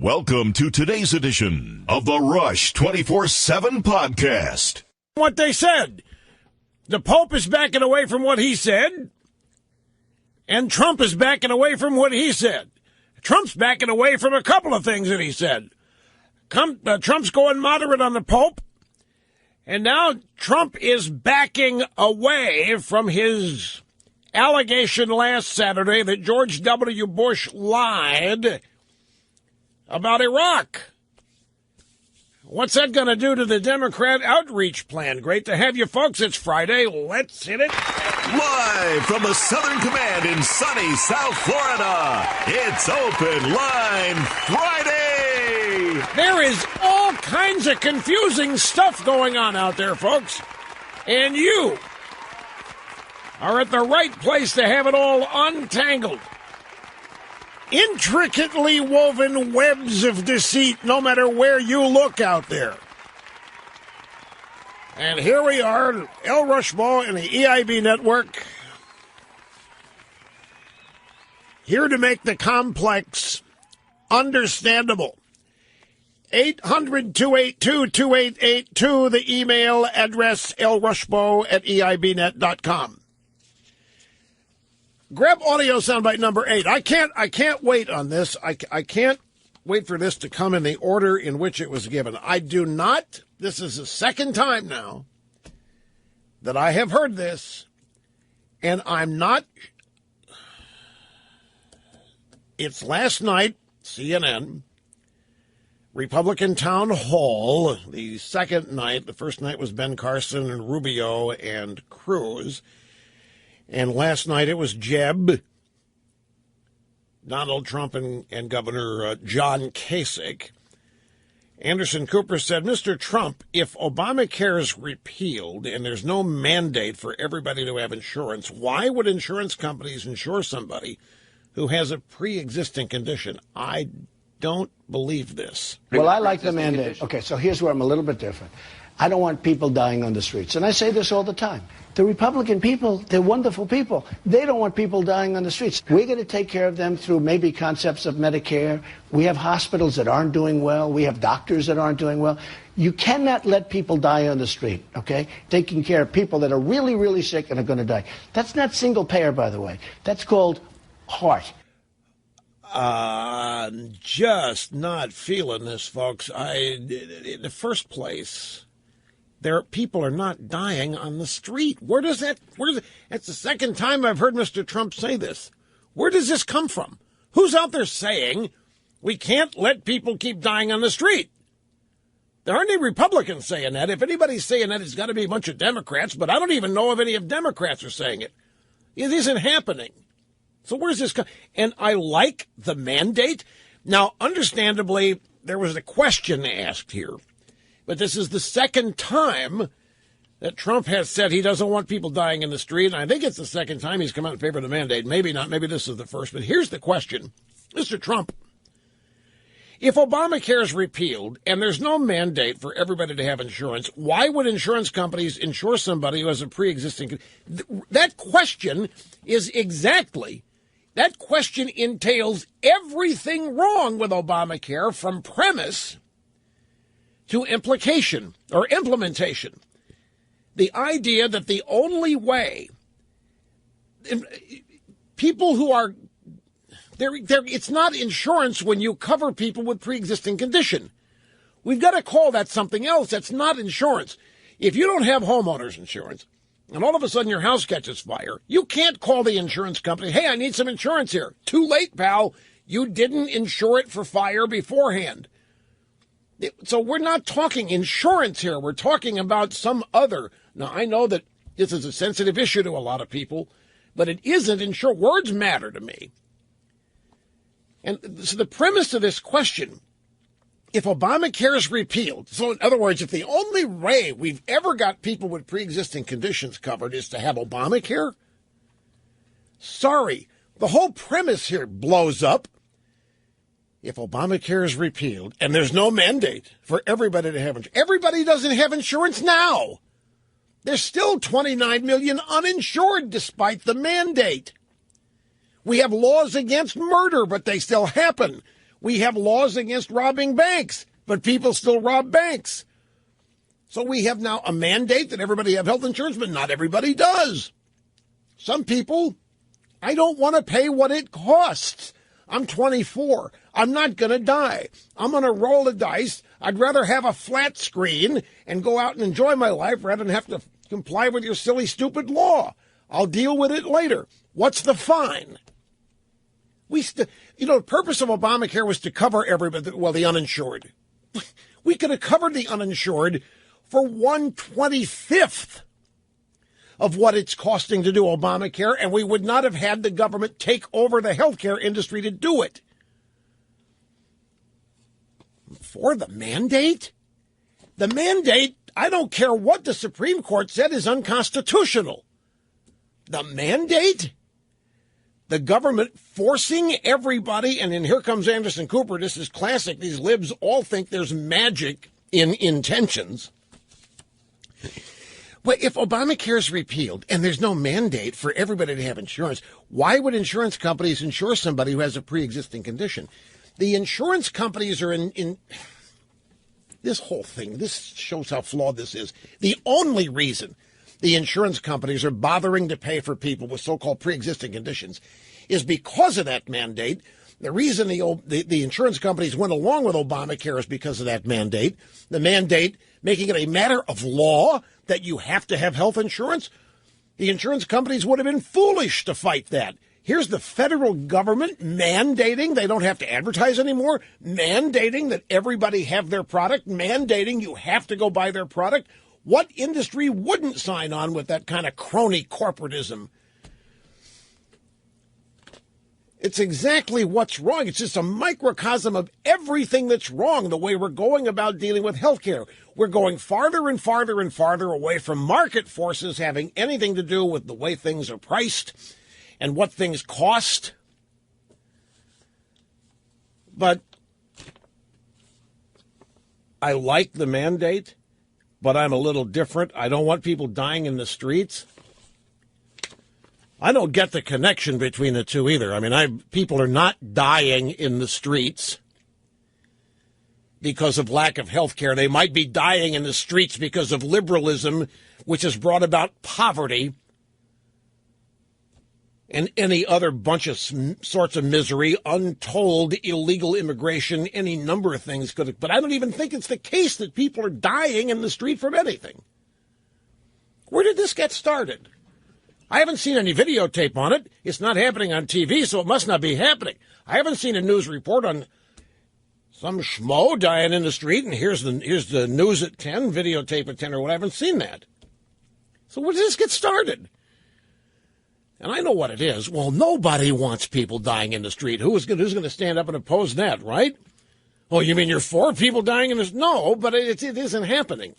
Welcome to today's edition of the Rush 24/7 podcast. What they said. The Pope is backing away from what he said, and Trump is backing away from what he said. Trump's backing away from a couple of things that he said. Trump's going moderate on the Pope, and now Trump is backing away from his allegation last Saturday that George W. Bush lied about Iraq. What's that going to do to the Democrat outreach plan? Great to have you folks. It's Friday. Let's hit it. Live from the Southern Command in sunny South Florida, it's Open Line Friday. There is all kinds of confusing stuff going on out there, folks. And you are at the right place to have it all untangled. Intricately woven webs of deceit, no matter where you look out there. And here we are, El Rushmo and the EIB network, here to make the complex understandable. 800-282-2882, the email address, elrushmo@eibnet.com. Grab audio soundbite number 8. I can't wait on this. I can't wait for this to come in the order in which it was given. I do not. This is the second time now that I have heard this, and I'm not. It's last night, CNN, Republican Town Hall, the second night. The first night was Ben Carson and Rubio and Cruz. And last night it was Jeb, Donald Trump, and Governor John Kasich. Anderson Cooper said, Mr. Trump, if Obamacare is repealed and there's no mandate for everybody to have insurance, why would insurance companies insure somebody who has a pre-existing condition? I don't believe this. Well, I like the mandate. Okay, so here's where I'm a little bit different. I don't want people dying on the streets. And I say this all the time. The Republican people, they're wonderful people. They don't want people dying on the streets. We're going to take care of them through maybe concepts of Medicare. We have hospitals that aren't doing well. We have doctors that aren't doing well. You cannot let people die on the street, okay? Taking care of people that are really, really sick and are going to die. That's not single payer, by the way. That's called heart. Just not feeling this, folks. In the first place, people are not dying on the street. That's the second time I've heard Mr. Trump say this. Where does this come from? Who's out there saying we can't let people keep dying on the street? There aren't any Republicans saying that. If anybody's saying that, it's got to be a bunch of Democrats, but I don't even know if any of Democrats are saying it. It isn't happening. So where's this come? And I like the mandate. Now, understandably, there was a question asked here. But this is the second time that Trump has said he doesn't want people dying in the street. And I think it's the second time he's come out in favor of the mandate. Maybe not. Maybe this is the first. But here's the question. Mr. Trump, if Obamacare is repealed and there's no mandate for everybody to have insurance, why would insurance companies insure somebody who has a pre-existing? That question entails everything wrong with Obamacare from premise to implication or implementation. The idea that the only way people who are there, it's not insurance when you cover people with pre-existing condition. We've got to call that something else. That's not insurance. If you don't have homeowners insurance and all of a sudden your house catches fire, you can't call the insurance company, hey, I need some insurance here. Too late, pal. You didn't insure it for fire beforehand. So we're not talking insurance here. We're talking about some other. Now, I know that this is a sensitive issue to a lot of people, but it isn't insurance. Words matter to me. And so the premise of this question, if Obamacare is repealed, so in other words, if the only way we've ever got people with pre-existing conditions covered is to have Obamacare, sorry, the whole premise here blows up. If Obamacare is repealed and there's no mandate for everybody to have insurance, everybody doesn't have insurance now. There's still 29 million uninsured despite the mandate. We have laws against murder, but they still happen. We have laws against robbing banks, but people still rob banks. So we have now a mandate that everybody have health insurance, but not everybody does. Some people, I don't want to pay what it costs. I'm 24. I'm not going to die. I'm going to roll the dice. I'd rather have a flat screen and go out and enjoy my life rather than have to comply with your silly, stupid law. I'll deal with it later. What's the fine? The purpose of Obamacare was to cover everybody, well, the uninsured. We could have covered the uninsured for 1/25th of what it's costing to do Obamacare, and we would not have had the government take over the healthcare industry to do it. For the mandate? The mandate, I don't care what the Supreme Court said, is unconstitutional. The mandate? The government forcing everybody, and then here comes Anderson Cooper. This is classic. These libs all think there's magic in intentions. Well, if Obamacare is repealed and there's no mandate for everybody to have insurance, why would insurance companies insure somebody who has a pre-existing condition? The insurance companies are in this whole thing. This shows how flawed this is. The only reason the insurance companies are bothering to pay for people with so-called pre-existing conditions is because of that mandate. The reason the insurance companies went along with Obamacare is because of that mandate. The mandate making it a matter of law that you have to have health insurance. The insurance companies would have been foolish to fight that. Here's the federal government mandating they don't have to advertise anymore, mandating that everybody have their product, mandating you have to go buy their product. What industry wouldn't sign on with that kind of crony corporatism? It's exactly what's wrong. It's just a microcosm of everything that's wrong, the way we're going about dealing with healthcare. We're going farther and farther and farther away from market forces having anything to do with the way things are priced and what things cost. But I like the mandate, but I'm a little different. I don't want people dying in the streets. I don't get the connection between the two either. I mean, people are not dying in the streets because of lack of health care. They might be dying in the streets because of liberalism, which has brought about poverty and any other bunch of sorts of misery, untold illegal immigration, any number of things could have. But I don't even think it's the case that people are dying in the street from anything. Where did this get started? I haven't seen any videotape on it. It's not happening on TV, so it must not be happening. I haven't seen a news report on some schmo dying in the street, and here's the news at 10, videotape at 10 or what. I haven't seen that. So where did this get started? And I know what it is. Well, nobody wants people dying in the street. Who's going to stand up and oppose that, right? Oh, you mean you're for people dying in the street? No, but it isn't happening.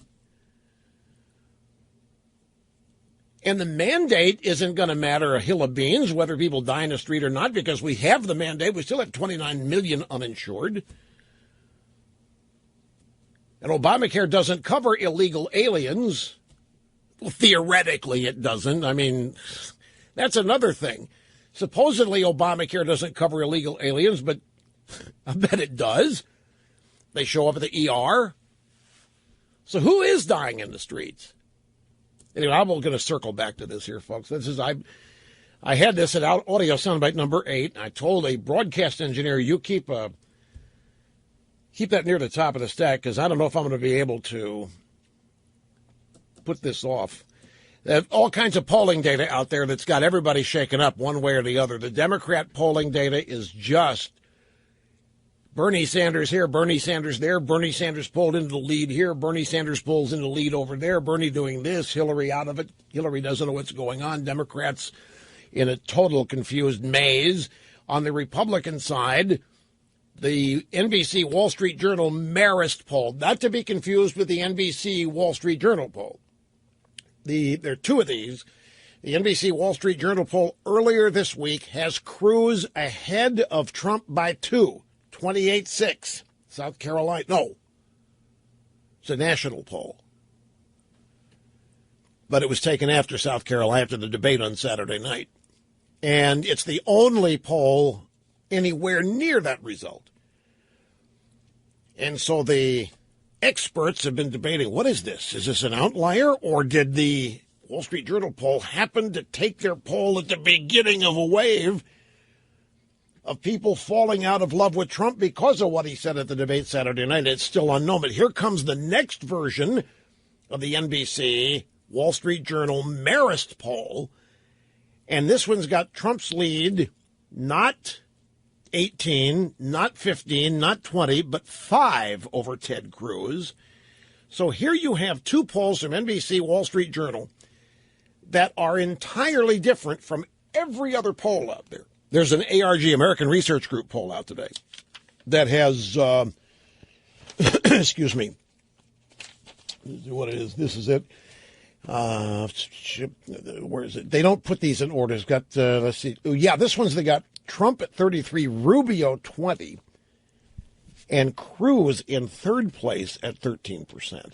And the mandate isn't going to matter a hill of beans whether people die in the street or not, because we have the mandate. We still have 29 million uninsured. And Obamacare doesn't cover illegal aliens. Well, theoretically, it doesn't. I mean, that's another thing. Supposedly, Obamacare doesn't cover illegal aliens, but I bet it does. They show up at the ER. So who is dying in the streets? Anyway, I'm going to circle back to this here, folks. I had this at audio soundbite number 8. I told a broadcast engineer, you keep that near the top of the stack, because I don't know if I'm going to be able to put this off. They have all kinds of polling data out there that's got everybody shaken up one way or the other. The Democrat polling data is just Bernie Sanders here, Bernie Sanders there, Bernie Sanders pulled into the lead here, Bernie Sanders pulls into the lead over there, Bernie doing this, Hillary out of it, Hillary doesn't know what's going on, Democrats in a total confused maze. On the Republican side, the NBC Wall Street Journal Marist poll, not to be confused with the NBC Wall Street Journal poll. There are two of these. The NBC Wall Street Journal poll earlier this week has Cruz ahead of Trump by 2. 28-6, South Carolina. No, it's a national poll. But it was taken after South Carolina, after the debate on Saturday night. And it's the only poll anywhere near that result. And so the experts have been debating, what is this? Is this an outlier, or did the Wall Street Journal poll happen to take their poll at the beginning of a wave of people falling out of love with Trump because of what he said at the debate Saturday night? It's still unknown. But here comes the next version of the NBC Wall Street Journal Marist poll. And this one's got Trump's lead, not 18, not 15, not 20, but 5 over Ted Cruz. So here you have 2 polls from NBC Wall Street Journal that are entirely different from every other poll out there. There's an ARG, American Research Group, poll out today that has, excuse me, what it is, this is it. Where is it? They don't put these in order. It's got, let's see. Yeah, this one's, they got Trump at 33, Rubio 20, and Cruz in third place at 13%.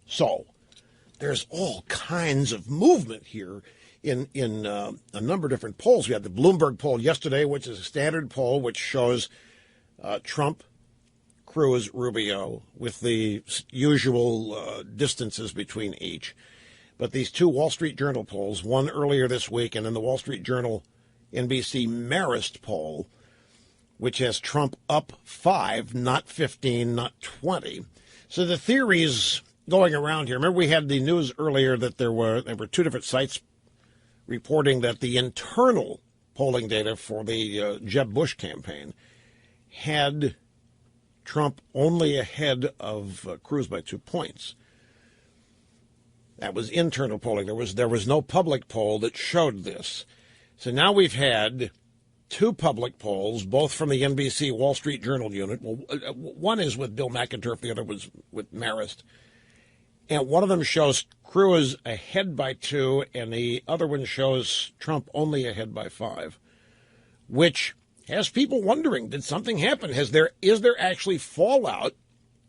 So there's all kinds of movement here in a number of different polls. We had the Bloomberg poll yesterday, which is a standard poll, which shows Trump, Cruz, Rubio, with the usual distances between each. But these 2 Wall Street Journal polls, one earlier this week, and then the Wall Street Journal NBC Marist poll, which has Trump up 5, not 15, not 20. So the theories going around here, remember we had the news earlier that there were 2 different sites reporting that the internal polling data for the Jeb Bush campaign had Trump only ahead of Cruz by 2 points. That was internal polling. There was no public poll that showed this. So now we've had 2 public polls, both from the NBC Wall Street Journal unit. Well, one is with Bill McInturff, the other was with Marist. And one of them shows Cruz ahead by 2, and the other one shows Trump only ahead by 5, which has people wondering, did something happen? Is there actually fallout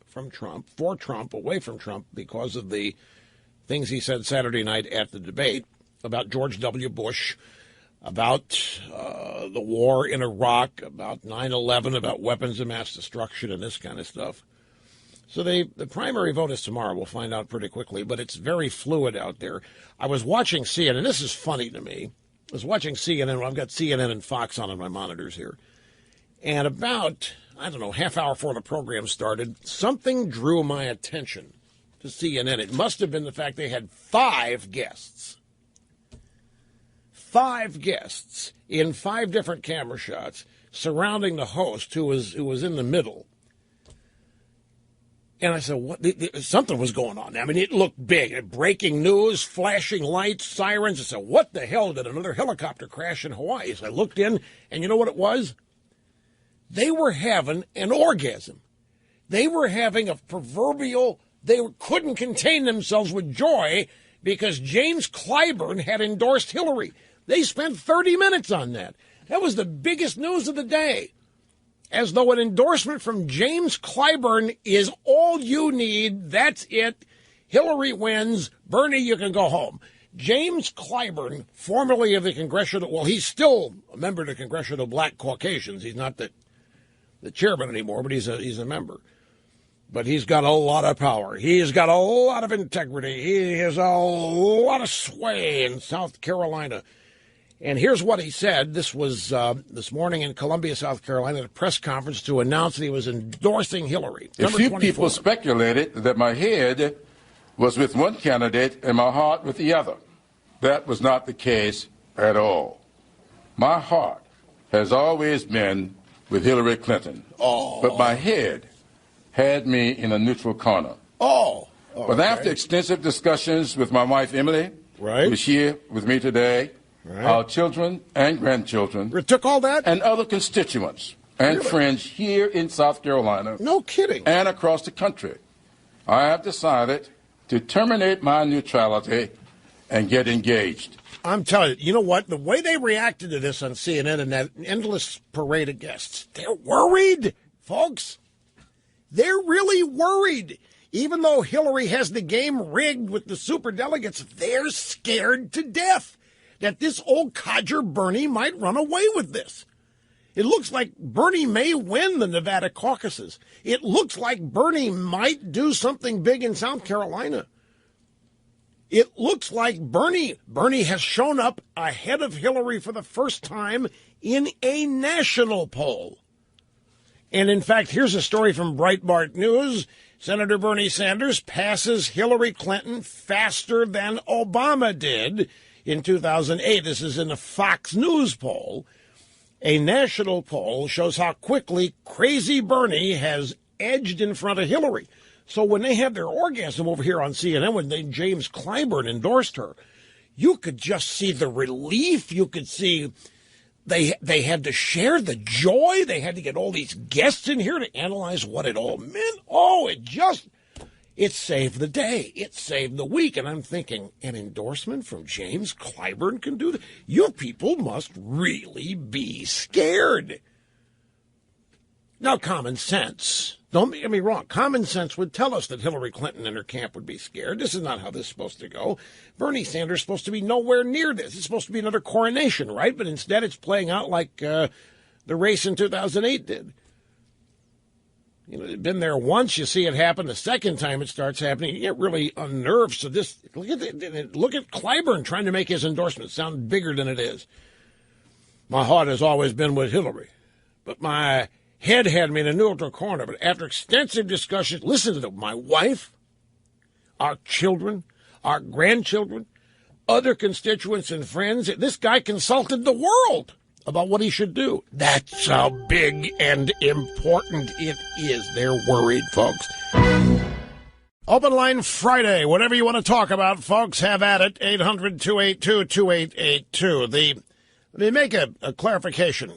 from Trump, for Trump, away from Trump, because of the things he said Saturday night at the debate about George W. Bush, about the war in Iraq, about 9/11, about weapons of mass destruction and this kind of stuff? So the primary vote is tomorrow. We'll find out pretty quickly, but it's very fluid out there. I was watching CNN, and this is funny to me. I was watching CNN. Well, I've got CNN and Fox on my monitors here. And about, half hour before the program started, something drew my attention to CNN. It must have been the fact they had 5 guests. 5 guests in 5 different camera shots surrounding the host who was in the middle. And I said, what? Something was going on. I mean, it looked big. Breaking news, flashing lights, sirens. I said, what the hell? Did another helicopter crash in Hawaii? So I looked in, and you know what it was? They were having an orgasm. They were having a proverbial, they couldn't contain themselves with joy because James Clyburn had endorsed Hillary. They spent 30 minutes on that. That was the biggest news of the day. As though an endorsement from James Clyburn is all you need. That's it. Hillary wins. Bernie, you can go home. James Clyburn, formerly of the Congressional, well, he's still a member of the Congressional Black Caucasians. He's not the chairman anymore, but he's a member. But he's got a lot of power. He's got a lot of integrity. He has a lot of sway in South Carolina. And here's what he said. This was this morning in Columbia, South Carolina, at a press conference to announce that he was endorsing Hillary. A few people speculated that my head was with one candidate and my heart with the other. That was not the case at all. My heart has always been with Hillary Clinton. Oh. But my head had me in a neutral corner. Oh. But after extensive discussions with my wife, Emily, who's here with me today, our children and grandchildren, took all that, and other constituents and friends here in South Carolina, no kidding, and across the country, I have decided to terminate my neutrality and get engaged. I'm telling you, you know what? The way they reacted to this on CNN and that endless parade of guests, they're worried, folks. They're really worried. Even though Hillary has the game rigged with the superdelegates, they're scared to death that this old codger Bernie might run away with this. It looks like Bernie may win the Nevada caucuses. It looks like Bernie might do something big in South Carolina. It looks like Bernie has shown up ahead of Hillary for the first time in a national poll. And in fact, here's a story from Breitbart News. Senator Bernie Sanders passes Hillary Clinton faster than Obama did in 2008. This is in a Fox News poll. A national poll shows how quickly crazy Bernie has edged in front of Hillary. So when they had their orgasm over here on CNN, when James Clyburn endorsed her, you could just see the relief. You could see they had to share the joy. They had to get all these guests in here to analyze what it all meant. Oh, it saved the day. It saved the week. And I'm thinking, an endorsement from James Clyburn can do that? You people must really be scared. Now, common sense, don't get me wrong, common sense would tell us that Hillary Clinton and her camp would be scared. This is not how this is supposed to go. Bernie Sanders is supposed to be nowhere near this. It's supposed to be another coronation, right? But instead it's playing out like the race in 2008 did. You know, it's been there once, you see it happen. The second time it starts happening, you get really unnerved. So look at Clyburn trying to make his endorsement sound bigger than it is. My heart has always been with Hillary, but my head had me in a neutral corner. But after extensive discussion, listen to them, my wife, our children, our grandchildren, other constituents and friends, this guy consulted the world about what he should do. That's how big and important it is. They're worried, folks. Open line Friday. Whatever you want to talk about, folks, have at it. 800-282-2882. Let me make a clarification.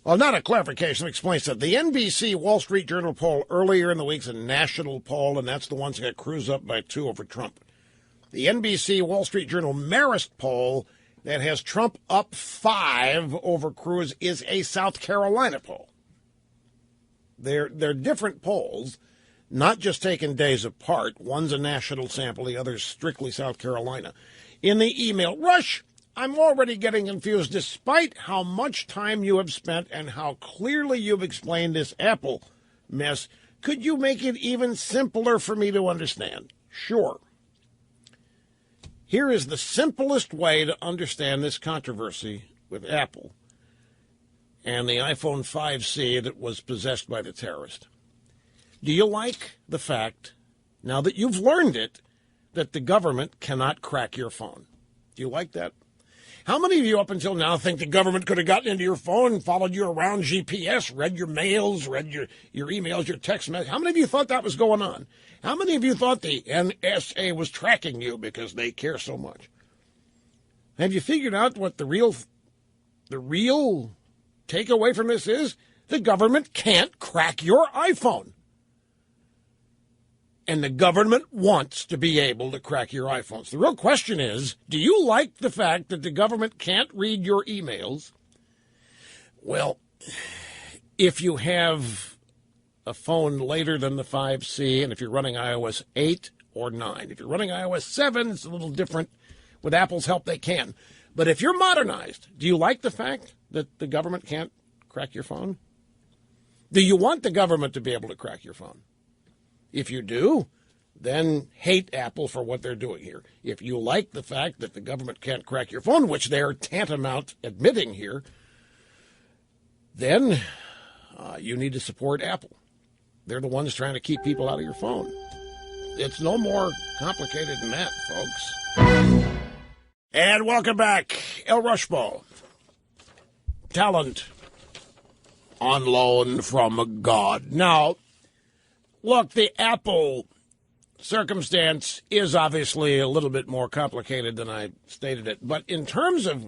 Well, not a clarification. Explain that. The NBC Wall Street Journal poll earlier in the week's a national poll, and that's the ones that got cruised up by 2 over Trump. The NBC Wall Street Journal Marist poll that has Trump up 5 over Cruz is a South Carolina poll. They're different polls, not just taken days apart. One's a national sample, the other's strictly South Carolina. In the email, Rush, I'm already getting confused despite how much time you have spent and how clearly you've explained this Apple mess. Could you make it even simpler for me to understand? Sure. Here is the simplest way to understand this controversy with Apple and the iPhone 5C that was possessed by the terrorist. Do you like the fact, now that you've learned it, that the government cannot crack your phone? Do you like that? How many of you up until now think the government could have gotten into your phone and followed you around GPS, read your mails, read your emails, your text messages? How many of you thought that was going on? How many of you thought the NSA was tracking you because they care so much? Have you figured out what the real takeaway from this is? The government can't crack your iPhone. And the government wants to be able to crack your iPhones. The real question is, do you like the fact that the government can't read your emails? Well, if you have a phone later than the 5C, and if you're running iOS 8 or 9. If you're running iOS 7, it's a little different. With Apple's help, they can. But if you're modernized, do you like the fact that the government can't crack your phone? Do you want the government to be able to crack your phone? If you do, then hate Apple for what they're doing here. If you like the fact that the government can't crack your phone, which they're tantamount admitting here, then you need to support Apple. They're the ones trying to keep people out of your phone. It's no more complicated than that, folks. And welcome back, El Rushbo. Talent on loan from God. Now, look, the Apple circumstance is obviously a little bit more complicated than I stated it. But in terms of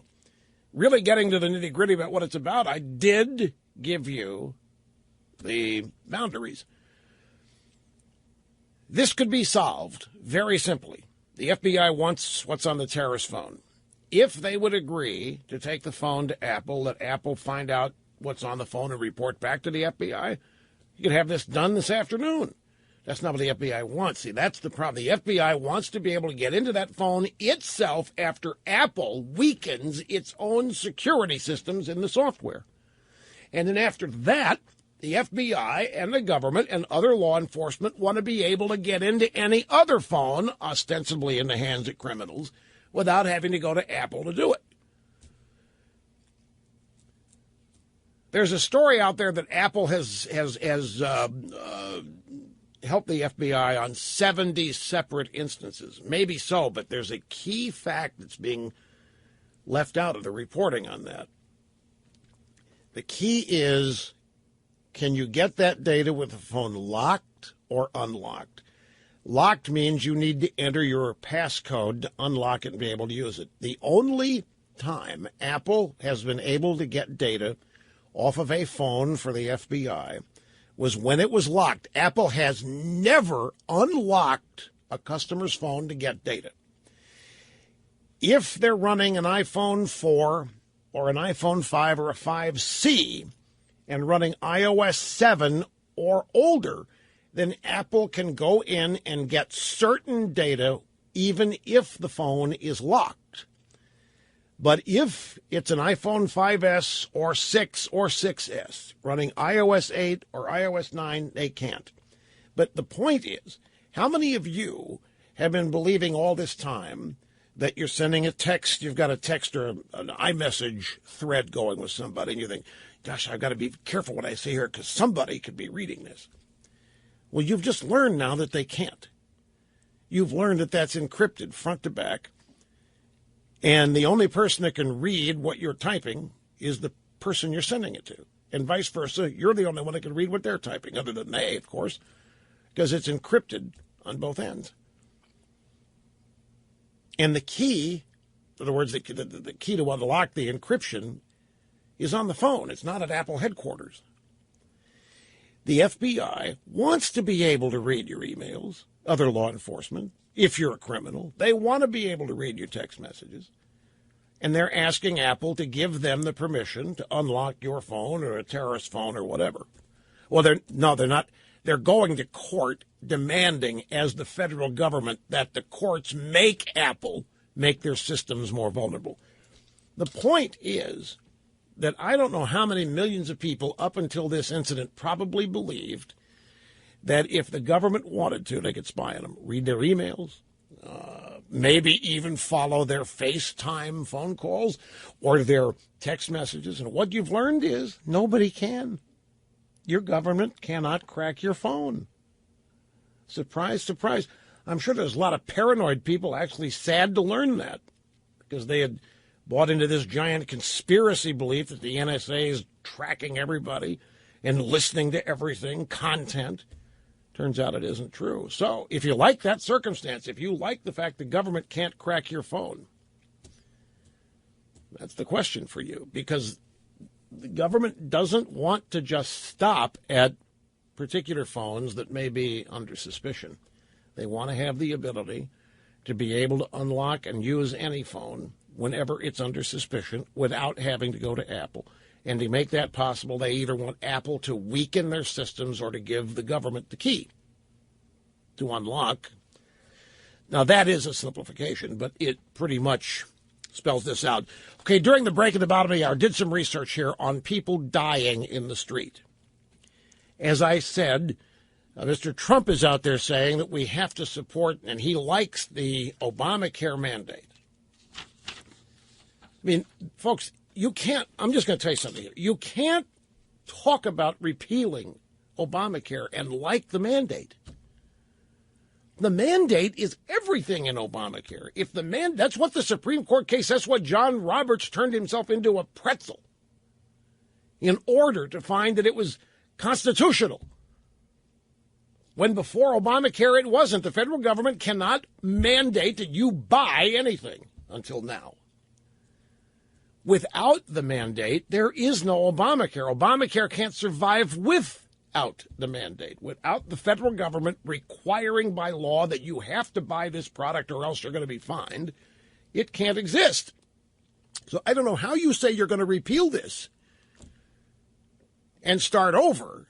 really getting to the nitty-gritty about what it's about, I did give you the boundaries. This could be solved very simply. The FBI wants what's on the terrorist phone. If they would agree to take the phone to Apple, let Apple find out what's on the phone and report back to the FBI, you could have this done this afternoon. That's not what the FBI wants. See, that's the problem. The FBI wants to be able to get into that phone itself after Apple weakens its own security systems in the software. And then after that, the FBI and the government and other law enforcement want to be able to get into any other phone, ostensibly in the hands of criminals, without having to go to Apple to do it. There's a story out there that Apple has helped the FBI on 70 separate instances. Maybe so, but there's a key fact that's being left out of the reporting on that. The key is, can you get that data with the phone locked or unlocked? Locked means you need to enter your passcode to unlock it and be able to use it. The only time Apple has been able to get data off of a phone for the FBI was when it was locked. Apple has never unlocked a customer's phone to get data. If they're running an iPhone 4 or an iPhone 5 or a 5C and running iOS 7 or older, then Apple can go in and get certain data even if the phone is locked. But if it's an iPhone 5S or 6 or 6S running iOS 8 or iOS 9, they can't. But the point is, how many of you have been believing all this time that you're sending a text, you've got a text or an iMessage thread going with somebody, and you think, gosh, I've got to be careful what I say here because somebody could be reading this. Well, you've just learned now that they can't. You've learned that that's encrypted front to back. And the only person that can read what you're typing is the person you're sending it to. And vice versa, you're the only one that can read what they're typing, other than they, of course, because it's encrypted on both ends. And the key, in other words, the key to unlock the encryption is on the phone. It's not at Apple headquarters. The FBI wants to be able to read your emails, other law enforcement. If you're a criminal, they want to be able to read your text messages. And they're asking Apple to give them the permission to unlock your phone or a terrorist phone or whatever. Well, they're not. They're going to court demanding, as the federal government, that the courts make Apple make their systems more vulnerable. The point is that I don't know how many millions of people up until this incident probably believed that if the government wanted to, they could spy on them, read their emails, maybe even follow their FaceTime phone calls or their text messages. And what you've learned is nobody can. Your government cannot crack your phone. Surprise, surprise. I'm sure there's a lot of paranoid people actually sad to learn that because they had bought into this giant conspiracy belief that the NSA is tracking everybody and listening to everything, content. Turns out it isn't true. So if you like that circumstance, if you like the fact the government can't crack your phone, that's the question for you, because the government doesn't want to just stop at particular phones that may be under suspicion. They want to have the ability to be able to unlock and use any phone whenever it's under suspicion without having to go to Apple. And to make that possible, they either want Apple to weaken their systems or to give the government the key to unlock. Now, that is a simplification, but it pretty much spells this out. Okay, during the break at the bottom of the hour, did some research here on people dying in the street. As I said, Mr. Trump is out there saying that we have to support, and he likes the Obamacare mandate. I mean, folks, you can't, I'm just going to tell you something here. You can't talk about repealing Obamacare and like the mandate. The mandate is everything in Obamacare. If the that's what the Supreme Court case, that's what John Roberts turned himself into a pretzel in order to find that it was constitutional. When before Obamacare it wasn't. The federal government cannot mandate that you buy anything until now. Without the mandate, there is no Obamacare. Obamacare can't survive without the mandate, without the federal government requiring by law that you have to buy this product or else you're going to be fined. It can't exist. So I don't know how you say you're going to repeal this and start over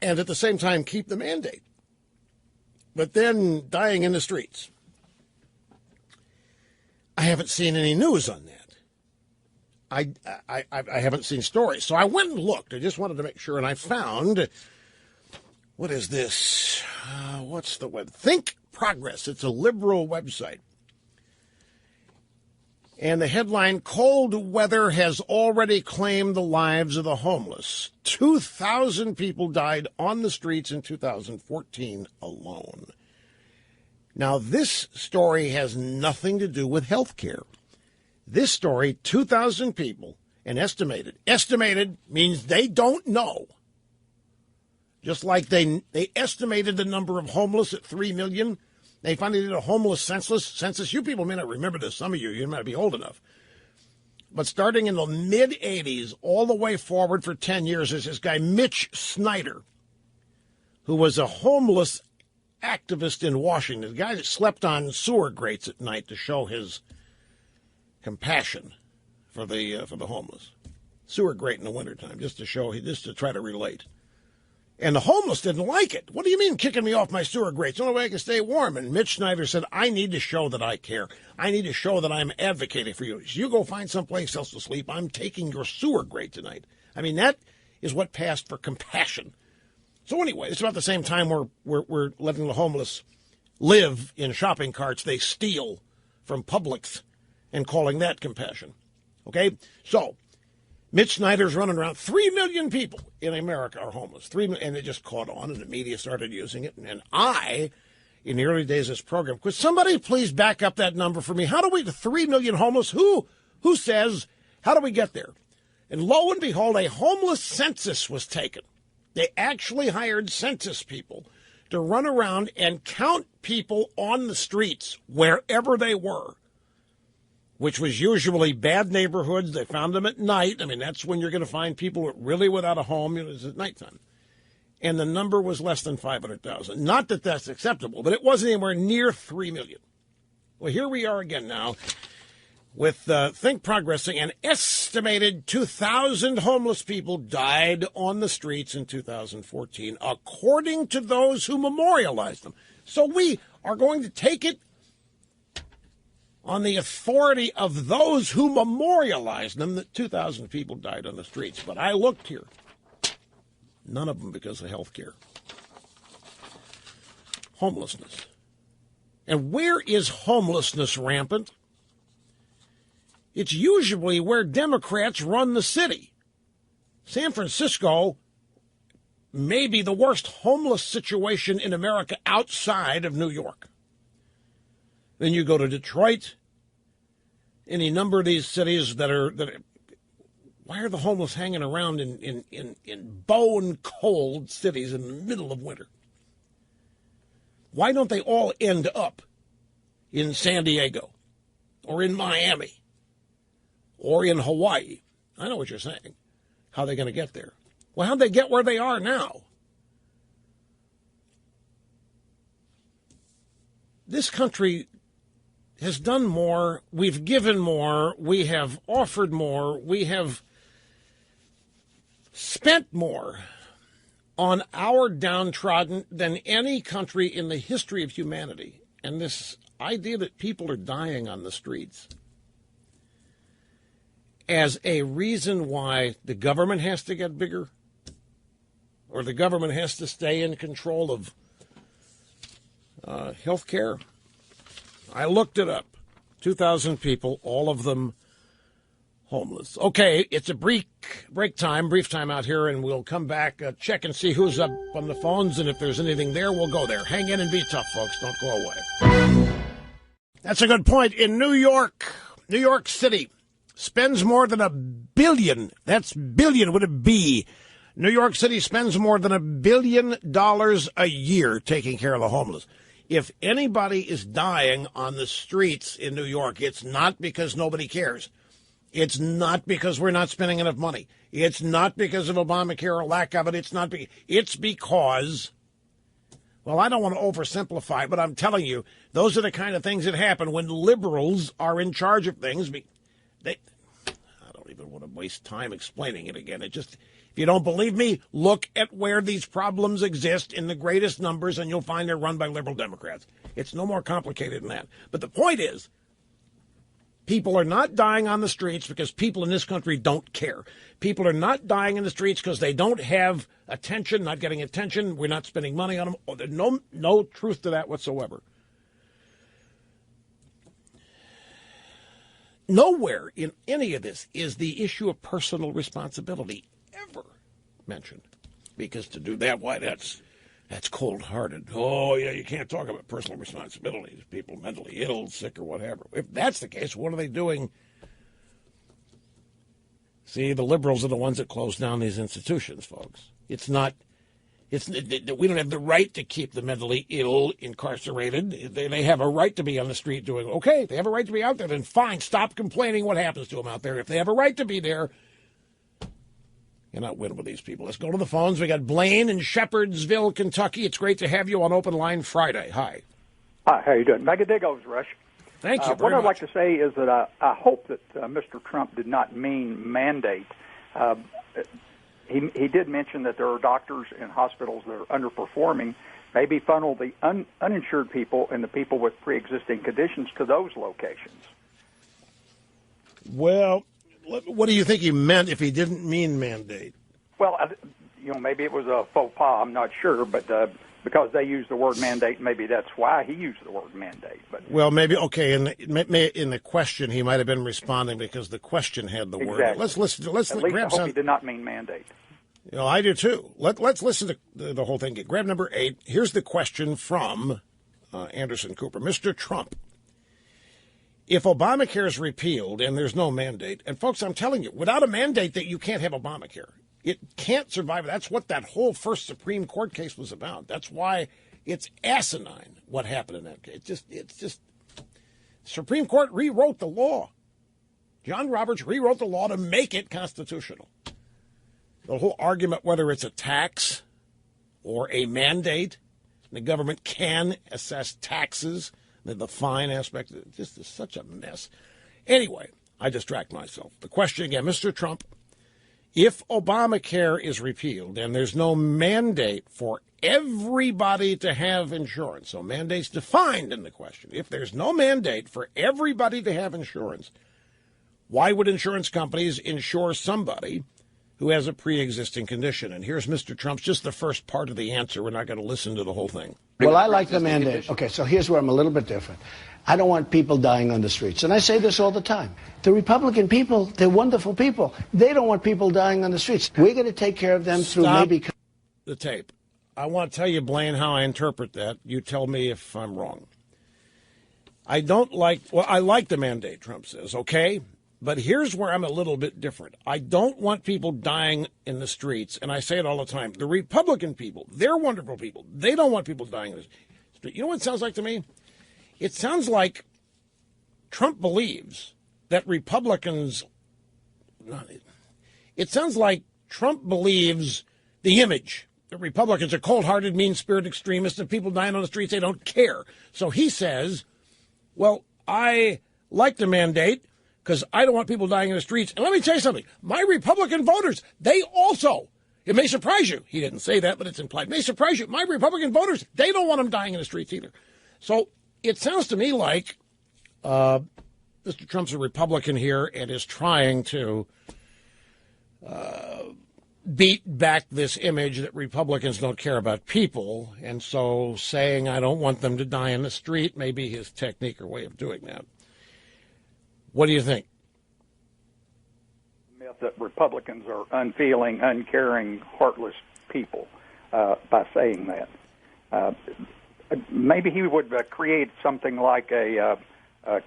and at the same time keep the mandate, but then dying in the streets. I haven't seen any news on that. I haven't seen stories. So I went and looked. I just wanted to make sure, and I found, what is this? What's the web? Think Progress. It's a liberal website. And the headline, cold weather has already claimed the lives of the homeless. 2,000 people died on the streets in 2014 alone. Now, this story has nothing to do with health care. This story, 2,000 people, and estimated. Estimated means they don't know. Just like they estimated the number of homeless at 3 million. They finally did a homeless census. You people may not remember this. Some of you might be old enough. But starting in the mid-'80s, all the way forward for 10 years, is this guy, Mitch Snyder, who was a homeless activist in Washington, the guy that slept on sewer grates at night to show his compassion for the homeless. Sewer grate in the wintertime, just to try to relate. And the homeless didn't like it. What do you mean kicking me off my sewer grates? The only way I can stay warm. And Mitch Snyder said, I need to show that I care. I need to show that I'm advocating for you. So you go find someplace else to sleep. I'm taking your sewer grate tonight. I mean, that is what passed for compassion. So anyway, it's about the same time we're letting the homeless live in shopping carts they steal from Publix and calling that compassion. Okay? So Mitch Snyder's running around. 3 million people in America are homeless. 3 million, and it just caught on, and the media started using it. And I, in the early days of this program, could somebody please back up that number for me? How do we get 3 million homeless? Who says, how do we get there? And lo and behold, a homeless census was taken. They actually hired census people to run around and count people on the streets wherever they were, which was usually bad neighborhoods. They found them at night. I mean, that's when you're going to find people really without a home. It was at nighttime. And the number was less than 500,000. Not that that's acceptable, but it wasn't anywhere near 3 million. Well, here we are again now with Think Progressing. An estimated 2,000 homeless people died on the streets in 2014, according to those who memorialized them. So we are going to take it on the authority of those who memorialized them that 2,000 people died on the streets. But I looked here. None of them because of health care. Homelessness. And where is homelessness rampant? It's usually where Democrats run the city. San Francisco may be the worst homeless situation in America outside of New York. Then you go to Detroit, any number of these cities that are why are the homeless hanging around in bone cold cities in the middle of winter? Why don't they all end up in San Diego or in Miami or in Hawaii? I know what you're saying. How are they going to get there? Well, how'd they get where they are now? This country has done more, we've given more, we have offered more, we have spent more on our downtrodden than any country in the history of humanity. And this idea that people are dying on the streets as a reason why the government has to get bigger or the government has to stay in control of health care. I looked it up. 2,000 people, all of them homeless. Okay, it's a brief time out here, and we'll come back, check and see who's up on the phones, and if there's anything there, we'll go there. Hang in and be tough, folks. Don't go away. That's a good point. In New York City spends more than $1 billion. That's billion with a B. New York City spends more than $1 billion a year taking care of the homeless. If anybody is dying on the streets in New York, it's not because nobody cares. It's not because we're not spending enough money. It's not because of Obamacare or lack of it. It's because, well, I don't want to oversimplify, but I'm telling you, those are the kind of things that happen when liberals are in charge of things. I don't even want to waste time explaining it again. If you don't believe me, look at where these problems exist in the greatest numbers, and you'll find they're run by liberal Democrats. It's no more complicated than that. But the point is, People are not dying on the streets because people in this country don't care. People are not dying in the streets because they don't have attention, not getting attention. We're not spending money on them. Oh, there's no truth to that whatsoever. Nowhere in any of this is the issue of personal responsibility ever mentioned. Because to do that, why, that's cold-hearted. Oh, yeah, you can't talk about personal responsibilities. People mentally ill, sick, or whatever. If that's the case, what are they doing? See, the liberals are the ones that close down these institutions, folks. We don't have the right to keep the mentally ill incarcerated. They have a right to be on the street doing, okay, they have a right to be out there, then fine, stop complaining what happens to them out there. If they have a right to be there, you're not winning with these people. Let's go to the phones. We got Blaine in Shepherdsville, Kentucky. It's great to have you on Open Line Friday. Hi. Hi, how you doing? Megadigos, Rush. Thank you very What I'd much. like to say is that I hope that Mr. Trump did not mean mandate. He did mention that there are doctors in hospitals that are underperforming. Maybe funnel the uninsured people and the people with pre-existing conditions to those locations. Well, what do you think he meant if he didn't mean mandate? Well, maybe it was a faux pas. I'm not sure, but because they use the word mandate, maybe that's why he used the word mandate. But well, maybe okay. In the question, he might have been responding because the question had the word. Let's listen. Let's at least grab I hope some. he did not mean mandate. I do too. Let's listen to the whole thing. Grab number 8. Here's the question from Anderson Cooper. Mr. Trump, if Obamacare is repealed and there's no mandate, and folks, I'm telling you, without a mandate that you can't have Obamacare. It can't survive. That's what that whole first Supreme Court case was about. That's why it's asinine what happened in that case. It's just Supreme Court rewrote the law. John Roberts rewrote the law to make it constitutional. The whole argument whether it's a tax or a mandate, the government can assess taxes, the fine aspect, it just is such a mess. Anyway, I distract myself. The question again, Mr. Trump, if Obamacare is repealed and there's no mandate for everybody to have insurance, so mandate's defined in the question. If there's no mandate for everybody to have insurance, why would insurance companies insure somebody who has a pre-existing condition? And here's Mr. Trump's, just the first part of the answer. We're not going to listen to the whole thing. Well, I like the mandate. Okay, so here's where I'm a little bit different. I don't want people dying on the streets. And I say this all the time. The Republican people, they're wonderful people. They don't want people dying on the streets. We're going to take care of them through maybe the tape. I want to tell you, Blaine, how I interpret that. You tell me if I'm wrong. I like the mandate, Trump says, okay? But here's where I'm a little bit different. I don't want people dying in the streets, and I say it all the time. The Republican people, they're wonderful people. They don't want people dying in the streets. You know what it sounds like to me? It sounds like Trump believes that Republicans... It sounds like Trump believes the image that Republicans are cold-hearted, mean-spirited extremists, and people dying on the streets, they don't care. So he says, well, I like the mandate because I don't want people dying in the streets. And let me tell you something. My Republican voters, they also, it may surprise you. He didn't say that, but it's implied. It may surprise you. My Republican voters, they don't want them dying in the streets either. So it sounds to me like Mr. Trump's a Republican here and is trying to beat back this image that Republicans don't care about people. And so saying I don't want them to die in the street may be his technique or way of doing that. What do you think? Myth that Republicans are unfeeling, uncaring, heartless people by saying that. Maybe he would create something like a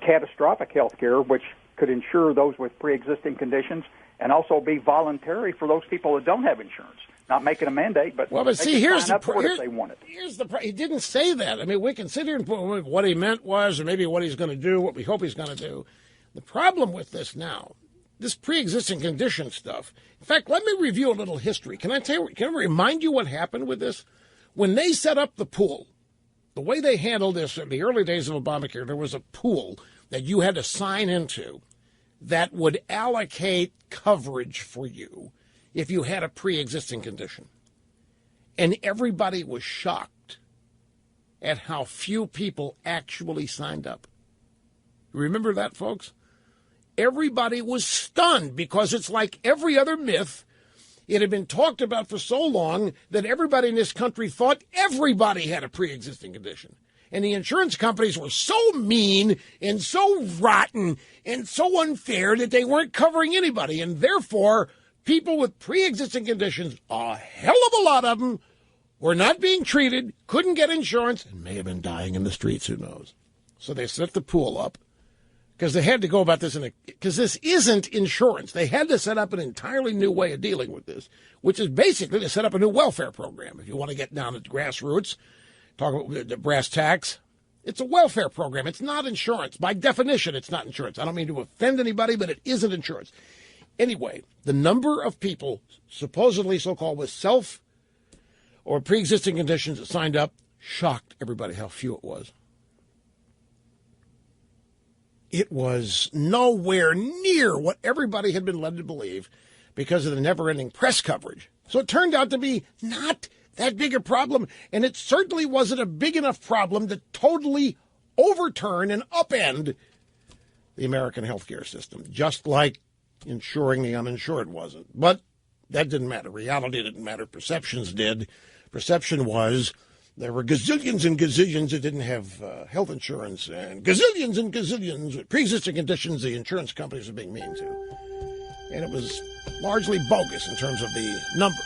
catastrophic health care, which could insure those with pre-existing conditions and also be voluntary for those people that don't have insurance. Not making a mandate, but see, here's the if they want it. He didn't say that. I mean, we can sit here and put what he meant was, or maybe what he's going to do, what we hope he's going to do. The problem with this now, this pre-existing condition stuff. In fact, let me review a little history. Can I remind you what happened with this? When they set up the pool, the way they handled this in the early days of Obamacare, there was a pool that you had to sign into that would allocate coverage for you if you had a pre-existing condition. And everybody was shocked at how few people actually signed up. Remember that, folks? everybody was stunned because it's like every other myth. It had been talked about for so long that everybody in this country thought everybody had a pre-existing condition. And the insurance companies were so mean and so rotten and so unfair that they weren't covering anybody. And therefore, people with pre-existing conditions, a hell of a lot of them, were not being treated, couldn't get insurance, and may have been dying in the streets, who knows. So they set the pool up because they had to go about this because this isn't insurance. They had to set up an entirely new way of dealing with this, which is basically to set up a new welfare program. If you want to get down to the grassroots, talk about the brass tacks, it's a welfare program. It's not insurance. By definition, it's not insurance. I don't mean to offend anybody, but it isn't insurance. Anyway, the number of people supposedly so-called with self or pre-existing conditions that signed up shocked everybody how few it was. It was nowhere near what everybody had been led to believe because of the never-ending press coverage. So it turned out to be not that big a problem, and it certainly wasn't a big enough problem to totally overturn and upend the American healthcare system, just like insuring the uninsured wasn't. But that didn't matter. Reality didn't matter. Perceptions did. Perception was there were gazillions and gazillions that didn't have health insurance, and gazillions with pre-existing conditions the insurance companies were being mean to. And it was largely bogus in terms of the number.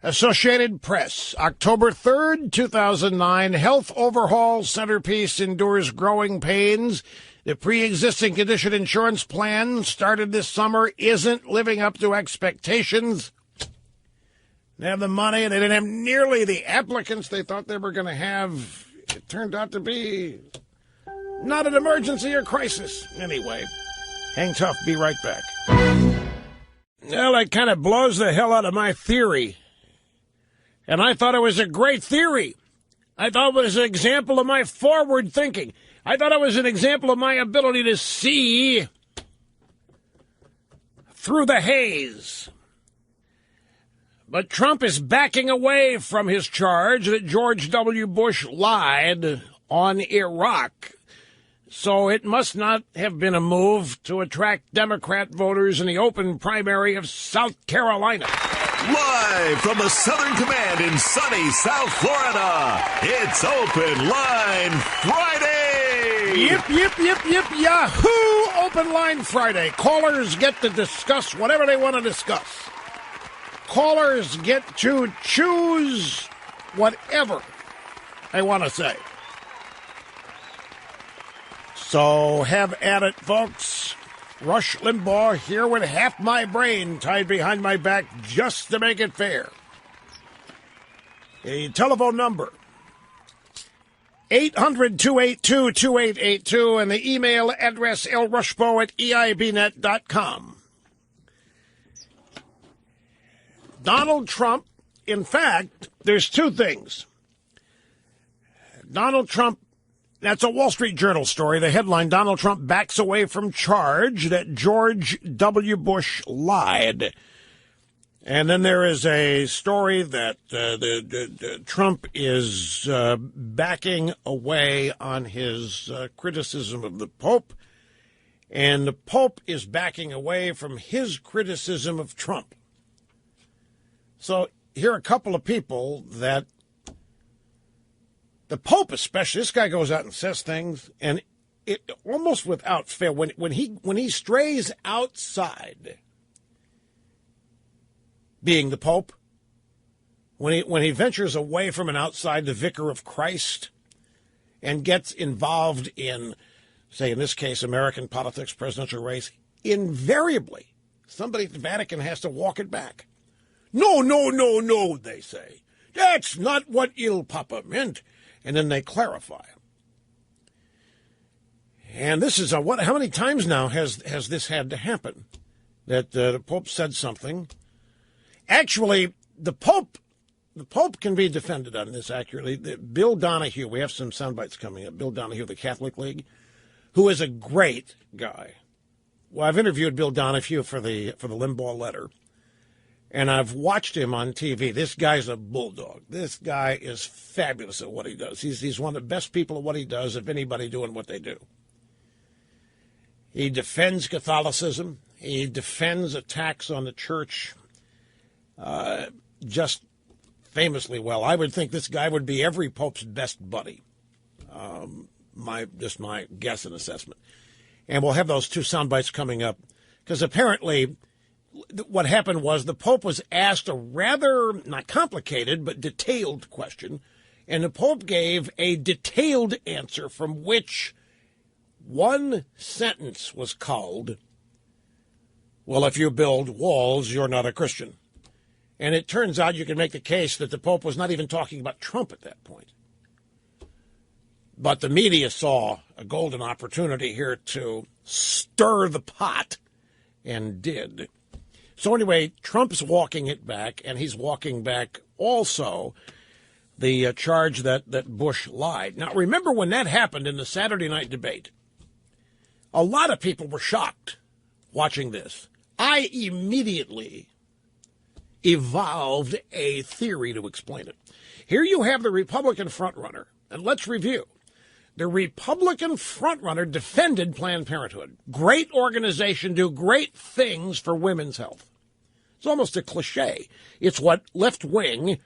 Associated Press, October 3rd, 2009, health overhaul centerpiece endures growing pains. The pre-existing condition insurance plan started this summer isn't living up to expectations. They have the money, and they didn't have nearly the applicants they thought they were going to have. It turned out to be not an emergency or crisis. Anyway, hang tough, be right back. Well, that kind of blows the hell out of my theory. And I thought it was a great theory. I thought it was an example of my forward thinking. I thought it was an example of my ability to see through the haze. But Trump is backing away from his charge that George W. Bush lied on Iraq. So it must not have been a move to attract Democrat voters in the open primary of South Carolina. Live from the Southern Command in sunny South Florida, it's Open Line Friday! Yip, yahoo! Open Line Friday. Callers get to discuss whatever they want to discuss. Callers get to choose whatever they want to say. So have at it, folks. Rush Limbaugh here with half my brain tied behind my back just to make it fair. A telephone number, 800-282-2882, and the email address lrushbo@eibnet.com. Donald Trump, in fact, there's two things. Donald Trump, that's a Wall Street Journal story. The headline, Donald Trump backs away from charge that George W. Bush lied. And then there is a story that Trump is backing away on his criticism of the Pope, and the Pope is backing away from his criticism of Trump. So here are a couple of people that the Pope especially, this guy goes out and says things, and it almost without fail, when he strays outside being the Pope, when he ventures away from and outside the vicar of Christ and gets involved in, say in this case, American politics, presidential race, invariably somebody at the Vatican has to walk it back. No, they say. That's not what Il Papa meant. And then they clarify. And this is how many times now has this had to happen? That the Pope said something. Actually, the Pope can be defended on this accurately. Bill Donahue, we have some sound bites coming up. Bill Donahue of the Catholic League, who is a great guy. Well, I've interviewed Bill Donahue for the Limbaugh letter. And I've watched him on TV. This guy's a bulldog. This guy is fabulous at what he does. He's one of the best people at what he does, if anybody doing what they do. He defends Catholicism. He defends attacks on the church just famously well. I would think this guy would be every pope's best buddy. My guess and assessment. And we'll have those two sound bites coming up, because apparently what happened was the Pope was asked a rather, not complicated, but detailed question, and the Pope gave a detailed answer from which one sentence was culled. Well, if you build walls, you're not a Christian. And it turns out you can make the case that the Pope was not even talking about Trump at that point. But the media saw a golden opportunity here to stir the pot, and did. So anyway, Trump's walking it back, and he's walking back also the charge that Bush lied. Now, remember when that happened in the Saturday night debate, a lot of people were shocked watching this. I immediately evolved a theory to explain it. Here you have the Republican frontrunner, and let's review. The Republican frontrunner defended Planned Parenthood. Great organization, do great things for women's health. It's almost a cliche. It's what left-wing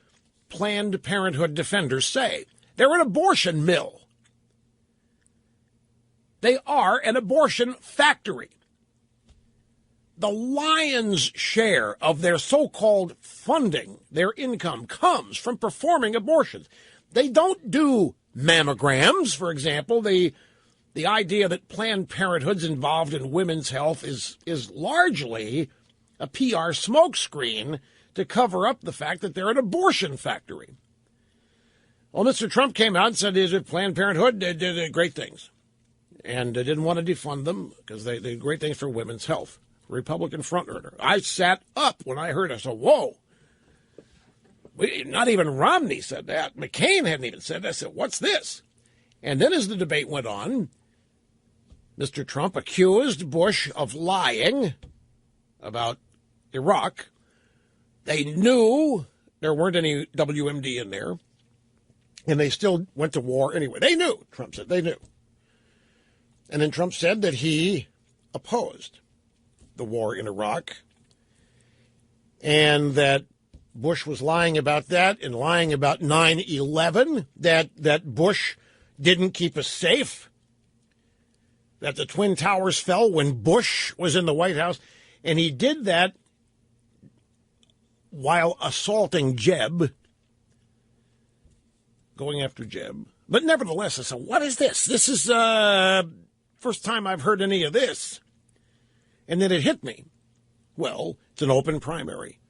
Planned Parenthood defenders say. They're an abortion mill. They are an abortion factory. The lion's share of their so-called funding, their income, comes from performing abortions. They don't do mammograms, for example. The idea that Planned Parenthood's involved in women's health is largely a PR smokescreen to cover up the fact that they're an abortion factory. Well, Mr. Trump came out and said that Planned Parenthood did great things, and didn't want to defund them because they did great things for women's health. Republican frontrunner. I sat up when I heard it. I said, whoa. Not even Romney said that. McCain hadn't even said that. I said, what's this? And then as the debate went on, Mr. Trump accused Bush of lying about Iraq. They knew there weren't any WMD in there, and they still went to war anyway. They knew, Trump said, they knew. And then Trump said that he opposed the war in Iraq, and that Bush was lying about that and lying about 9/11, that Bush didn't keep us safe, that the Twin Towers fell when Bush was in the White House, and he did that while assaulting Jeb, going after Jeb. But nevertheless, I said, what is this? This is first time I've heard any of this. And then it hit me. Well, it's an open primary.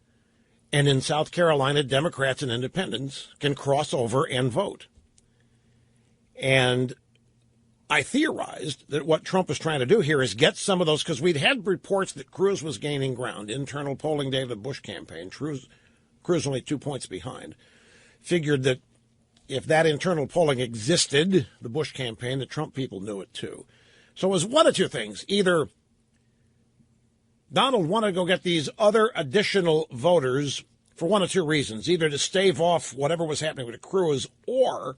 And in South Carolina, Democrats and independents can cross over and vote. And I theorized that what Trump was trying to do here is get some of those, because we'd had reports that Cruz was gaining ground. Internal polling day of the Bush campaign, Cruz only 2 points behind. Figured that if that internal polling existed, the Bush campaign, the Trump people knew it too. So it was one of two things. Either Donald wanted to go get these other additional voters for one of two reasons, either to stave off whatever was happening with Cruz, or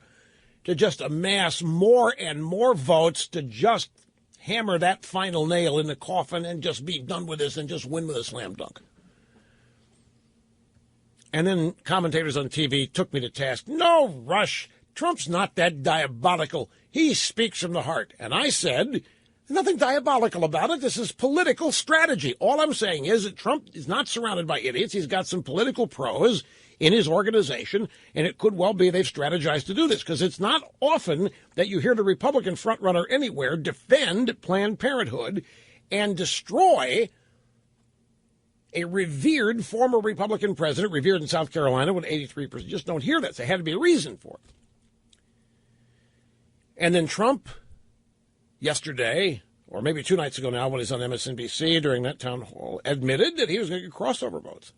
to just amass more and more votes to just hammer that final nail in the coffin and just be done with this and just win with a slam dunk. And then commentators on TV took me to task. No, Rush, Trump's not that diabolical. He speaks from the heart. And I said, nothing diabolical about it. This is political strategy. All I'm saying is that Trump is not surrounded by idiots. He's got some political pros in his organization, and it could well be they've strategized to do this, because it's not often that you hear the Republican frontrunner anywhere defend Planned Parenthood and destroy a revered former Republican president, revered in South Carolina with 83%. You just don't hear that. So there had to be a reason for it. And then Trump, yesterday, or maybe 2 nights ago now, when he's on MSNBC during that town hall, admitted that he was going to get crossover votes.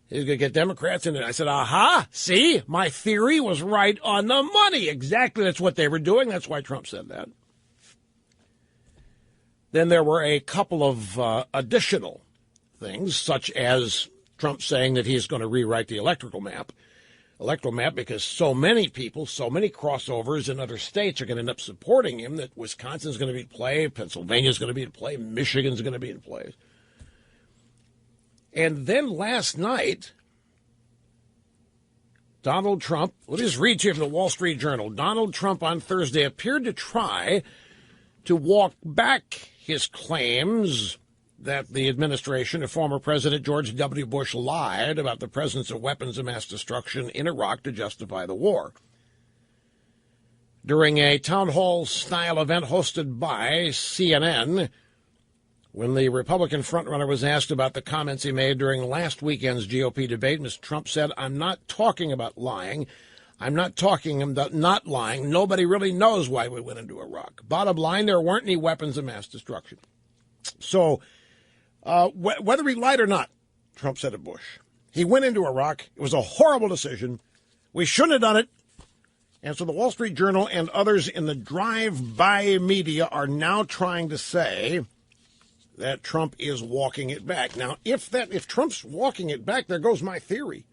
He was going to get Democrats in it. I said, aha, see, my theory was right on the money. Exactly, that's what they were doing. That's why Trump said that. Then there were a couple of additional things, such as Trump saying that he's going to rewrite the electoral map. electoral map because so many people, so many crossovers in other states are going to end up supporting him that Wisconsin's going to be in play, Pennsylvania's going to be in play, Michigan's going to be in play. And then last night, Donald Trump, let me just read to you from the Wall Street Journal. Donald Trump on Thursday appeared to try to walk back his claims that the administration of former President George W. Bush lied about the presence of weapons of mass destruction in Iraq to justify the war. During a town hall-style event hosted by CNN, when the Republican frontrunner was asked about the comments he made during last weekend's GOP debate, Mr. Trump said, "I'm not talking about lying. I'm not talking about not lying. Nobody really knows why we went into Iraq. Bottom line, there weren't any weapons of mass destruction." So, whether he lied or not, Trump said of Bush, he went into Iraq. It was a horrible decision. We shouldn't have done it. And so the Wall Street Journal and others in the drive-by media are now trying to say that Trump is walking it back. Now, if Trump's walking it back, there goes my theory.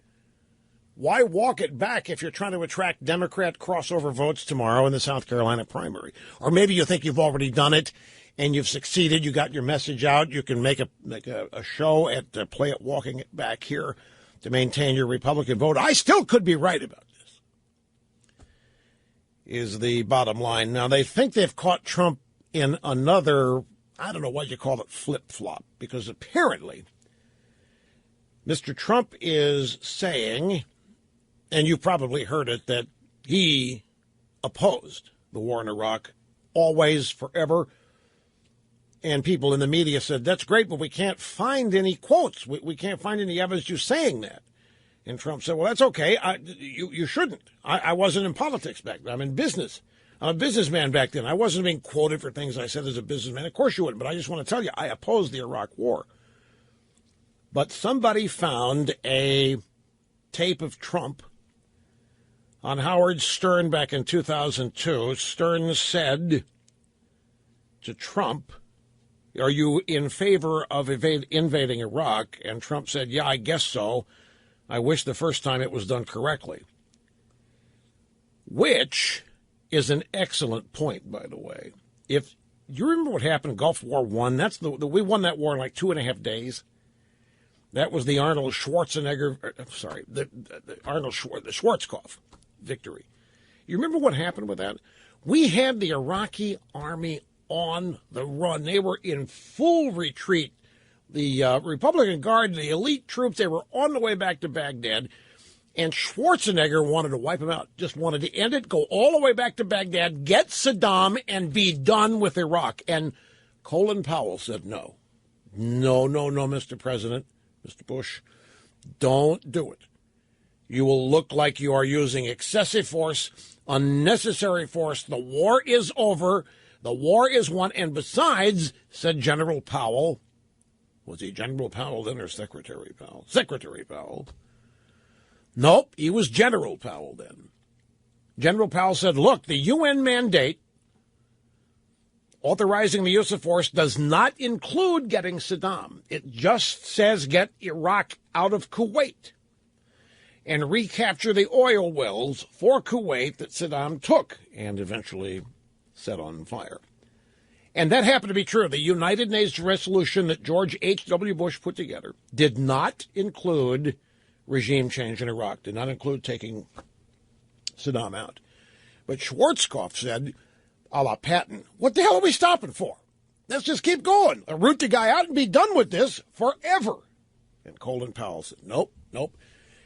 Why walk it back if you're trying to attract Democrat crossover votes tomorrow in the South Carolina primary? Or maybe you think you've already done it and you've succeeded. You got your message out. You can make a show at Play It Walking It Back here to maintain your Republican vote. I still could be right about this, is the bottom line. Now, they think they've caught Trump in another, I don't know what you call it, flip-flop, because apparently Mr. Trump is saying, and you probably heard it, that he opposed the war in Iraq always, forever. And people in the media said, that's great, but we can't find any quotes. We can't find any evidence you saying that. And Trump said, well, that's okay. You shouldn't. I wasn't in politics back then. I'm in business. I'm a businessman back then. I wasn't being quoted for things I said as a businessman. Of course you wouldn't, but I just want to tell you, I opposed the Iraq war. But somebody found a tape of Trump on Howard Stern back in 2002. Stern said to Trump, are you in favor of invading Iraq? And Trump said, yeah, I guess so. I wish the first time it was done correctly. Which is an excellent point, by the way. If you remember what happened in Gulf War I, that's we won that war in like 2.5 days. That was the Arnold Schwarzenegger, the Schwarzkopf victory. You remember what happened with that? We had the Iraqi army on the run. They were in full retreat. The Republican Guard, the elite troops, they were on the way back to Baghdad. And Schwarzenegger wanted to wipe them out, just wanted to end it, go all the way back to Baghdad, get Saddam, and be done with Iraq. And Colin Powell said, no, Mr. President, Mr. Bush, don't do it. You will look like you are using excessive force, unnecessary force. The war is over. The war is won. And besides, said General Powell, was he General Powell then or Secretary Powell? Secretary Powell. Nope, he was General Powell then. General Powell said, look, the UN mandate authorizing the use of force does not include getting Saddam. It just says get Iraq out of Kuwait and recapture the oil wells for Kuwait that Saddam took and eventually set on fire. And that happened to be true. The United Nations resolution that George H.W. Bush put together did not include regime change in Iraq, did not include taking Saddam out. But Schwarzkopf said, a la Patton, what the hell are we stopping for? Let's just keep going. Root the guy out and be done with this forever. And Colin Powell said, nope.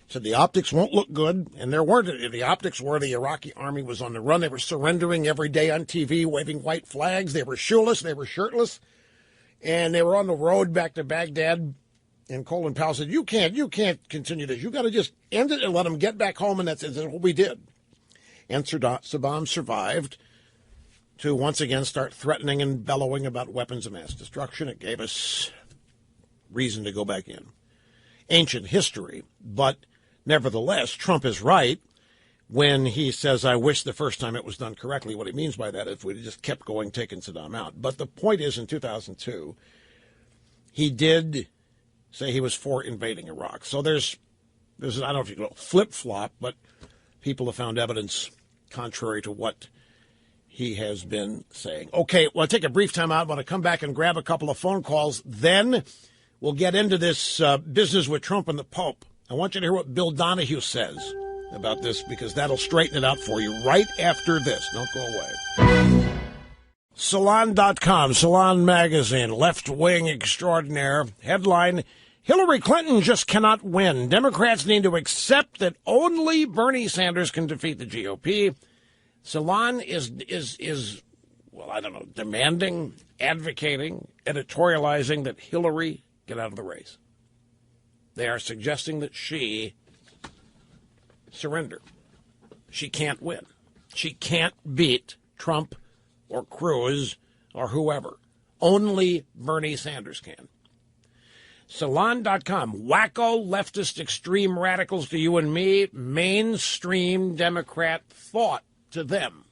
Said the optics won't look good, and there weren't any. The optics were the Iraqi army was on the run. They were surrendering every day on TV, waving white flags. They were shoeless. They were shirtless. And they were on the road back to Baghdad. And Colin Powell said, you can't continue this. You got to just end it and let them get back home, and that's what we did. And Saddam survived to once again start threatening and bellowing about weapons of mass destruction. It gave us reason to go back in. Ancient history, but nevertheless, Trump is right when he says, I wish the first time it was done correctly. What he means by that is if we just kept going, taking Saddam out. But the point is, in 2002, he did say he was for invading Iraq. So there's There's, I don't know if you call it flip-flop, but people have found evidence contrary to what he has been saying. Okay, well, I'll take a brief time out. I want to come back and grab a couple of phone calls. Then we'll get into this business with Trump and the Pope. I want you to hear what Bill Donahue says about this, because that'll straighten it out for you right after this. Don't go away. Salon.com, Salon Magazine, left-wing extraordinaire. Headline, Hillary Clinton just cannot win. Democrats need to accept that only Bernie Sanders can defeat the GOP. Salon is well, I don't know, demanding, advocating, editorializing that Hillary get out of the race. They are suggesting that she surrender. She can't win. She can't beat Trump or Cruz or whoever. Only Bernie Sanders can. Salon.com, wacko leftist extreme radicals to you and me, mainstream Democrat thought to them.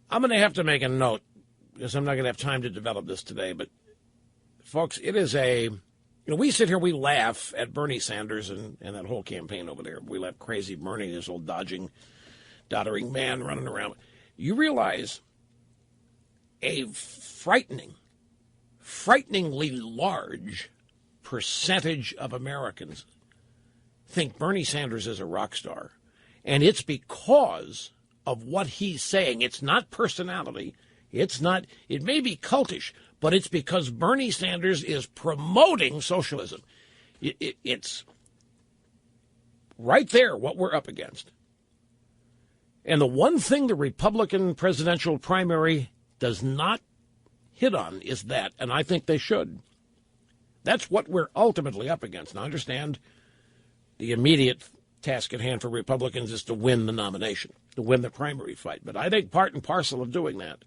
I'm going to have to make a note, because I'm not going to have time to develop this today, but folks, it is we sit here, we laugh at Bernie Sanders and that whole campaign over there. We laugh crazy Bernie, this old doddering man running around. You realize a frighteningly large percentage of Americans think Bernie Sanders is a rock star. And it's because of what he's saying. It's not personality. It may be cultish, but it's because Bernie Sanders is promoting socialism. It's right there what we're up against. And the one thing the Republican presidential primary does not hit on is that, and I think they should. That's what we're ultimately up against. Now, understand, the immediate task at hand for Republicans is to win the nomination, to win the primary fight. But I think part and parcel of doing that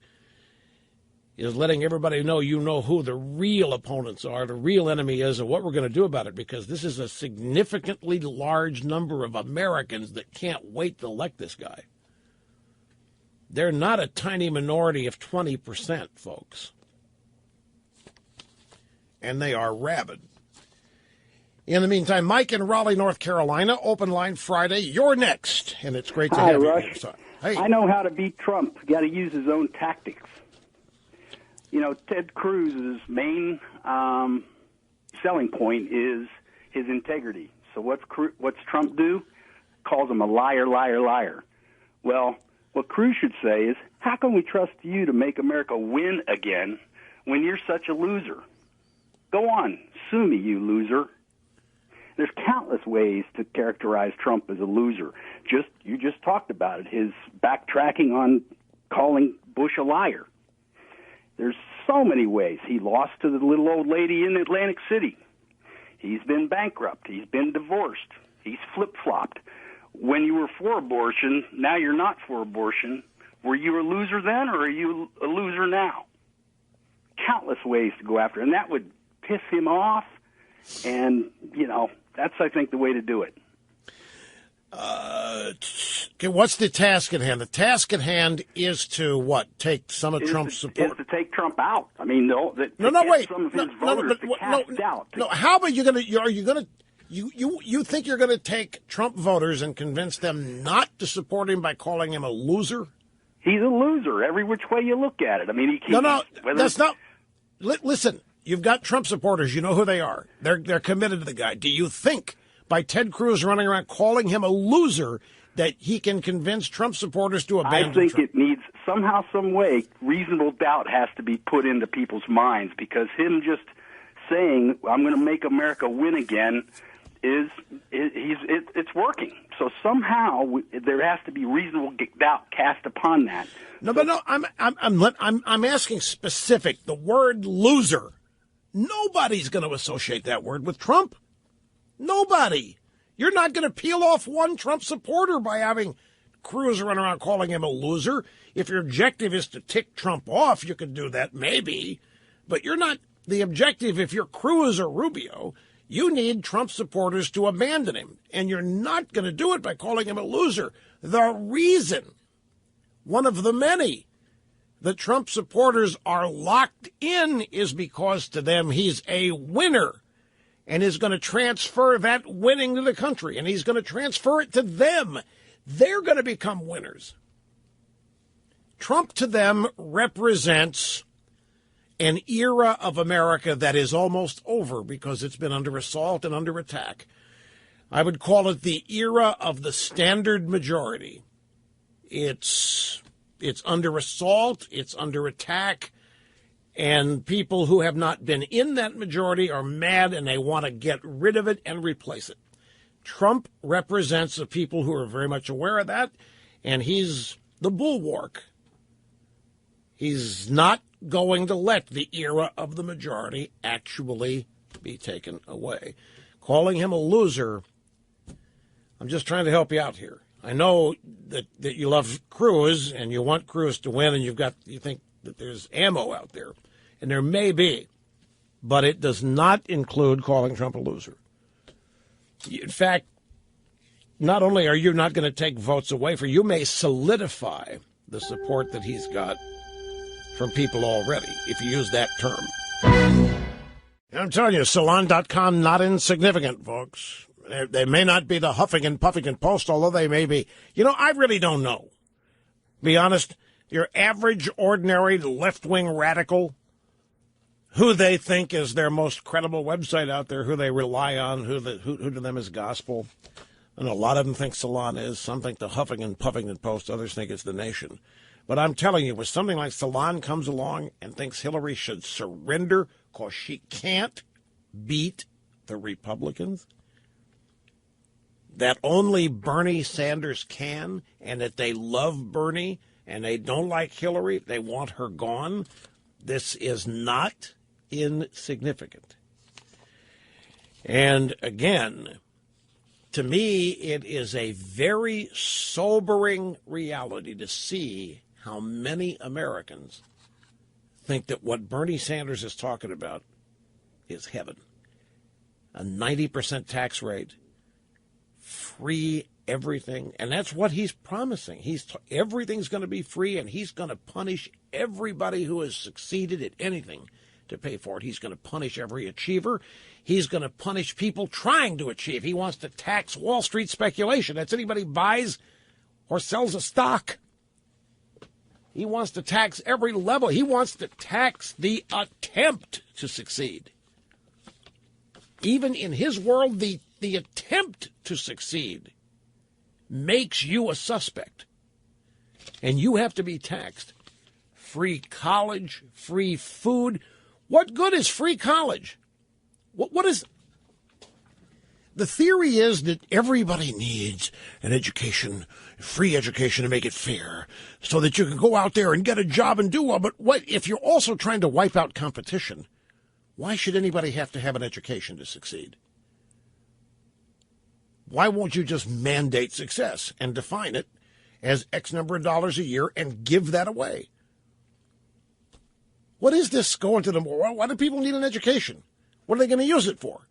is letting everybody know who the real opponents are, the real enemy is, and what we're going to do about it, because this is a significantly large number of Americans that can't wait to elect this guy. They're not a tiny minority of 20%, folks. And they are rabid. In the meantime, Mike in Raleigh, North Carolina, open line Friday. You're next, and it's great to have you here, son. Hey. I know how to beat Trump. You got to use his own tactics. You know, Ted Cruz's main selling point is his integrity. So what's Trump do? Calls him a liar, liar, liar. Well, what Cruz should say is, how can we trust you to make America win again when you're such a loser? Go on, sue me, you loser. There's countless ways to characterize Trump as a loser. You just talked about it, his backtracking on calling Bush a liar. There's so many ways. He lost to the little old lady in Atlantic City. He's been bankrupt. He's been divorced. He's flip-flopped. When you were for abortion, now you're not for abortion. Were you a loser then, or are you a loser now? Countless ways to go after, and that would piss him off. And, that's, I think, the way to do it. Okay, what's the task at hand? The task at hand is to what? Take some of Trump's support? Is to take Trump out. I mean, wait. Some of his voters to cast out. No, how about you think you're going to take Trump voters and convince them not to support him by calling him a loser? He's a loser every which way you look at it. I mean, that's not. Listen, you've got Trump supporters. You know who they are. They're committed to the guy. Do you think by Ted Cruz running around calling him a loser that he can convince Trump supporters to abandon Trump? I think it needs somehow, some way, reasonable doubt has to be put into people's minds, because him just saying, I'm going to make America win again, it's working. So somehow there has to be reasonable doubt cast upon that. I'm asking specific. The word loser. Nobody's going to associate that word with Trump. Nobody. You're not going to peel off one Trump supporter by having Cruz run around calling him a loser. If your objective is to tick Trump off, you could do that, maybe. But you're not. The objective, if you're Cruz or Rubio, you need Trump supporters to abandon him. And you're not going to do it by calling him a loser. The reason, one of the many, that Trump supporters are locked in is because to them he's a winner and is going to transfer that winning to the country, and he's going to transfer it to them. They're going to become winners. Trump to them represents an era of America that is almost over because it's been under assault and under attack. I would call it the era of the standard majority. It's under assault, it's under attack, and people who have not been in that majority are mad and they want to get rid of it and replace it. Trump represents the people who are very much aware of that, and he's the bulwark. He's not going to let the era of the majority actually be taken away. Calling him a loser, I'm just trying to help you out here. I know that you love Cruz and you want Cruz to win, and you think that there's ammo out there, and there may be, but it does not include calling Trump a loser. In fact, not only are you not going to take votes away from, you may solidify the support that he's got from people already, if you use that term. And I'm telling you, Salon.com, not insignificant, folks. They may not be the huffing and puffing and Post, although they may be. I really don't know. Be honest, your average, ordinary, left-wing radical, who they think is their most credible website out there, who they rely on, who to them is gospel. And a lot of them think Salon is. Some think the huffing and puffing and Post. Others think it's the Nation. But I'm telling you, when something like Salon comes along and thinks Hillary should surrender because she can't beat the Republicans, that only Bernie Sanders can, and that they love Bernie and they don't like Hillary, they want her gone, this is not insignificant. And again, to me, it is a very sobering reality to see how many Americans think that what Bernie Sanders is talking about is heaven. A 90% tax rate, free everything, and that's what he's promising. Everything's going to be free, and he's going to punish everybody who has succeeded at anything to pay for it. He's going to punish every achiever. He's going to punish people trying to achieve. He wants to tax Wall Street speculation. That's anybody who buys or sells a stock. He wants to tax every level. He wants to tax the attempt to succeed. Even in his world, the attempt to succeed makes you a suspect. And you have to be taxed. Free college, free food. What good is free college? What is... The theory is that everybody needs an education, free education, to make it fair, so that you can go out there and get a job and do well. But what if you're also trying to wipe out competition? Why should anybody have to have an education to succeed? Why won't you just mandate success and define it as X number of dollars a year and give that away? What is this going to them? Why do people need an education? What are they going to use it for?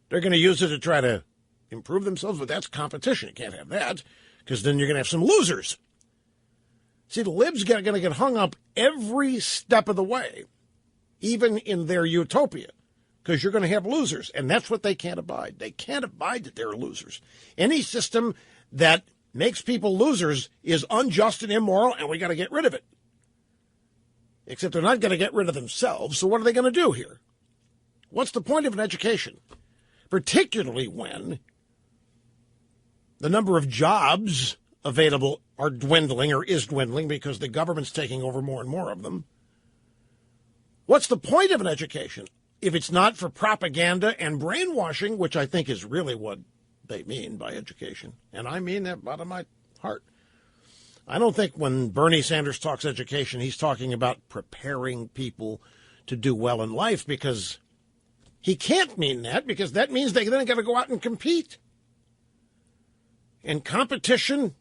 They're going to use it to try to improve themselves, but that's competition. You can't have that, because then you're going to have some losers. See, the libs are going to get hung up every step of the way, even in their utopia, because you're going to have losers, and that's what they can't abide. They can't abide that they're losers. Any system that makes people losers is unjust and immoral, and we got to get rid of it. Except they're not going to get rid of themselves, so what are they going to do here? What's the point of an education? Particularly when the number of jobs available are dwindling or is dwindling because the government's taking over more and more of them. What's the point of an education if it's not for propaganda and brainwashing, which I think is really what they mean by education? And I mean that out of my heart. I don't think when Bernie Sanders talks education, he's talking about preparing people to do well in life, because he can't mean that, because that means they then got to go out and compete. And competition,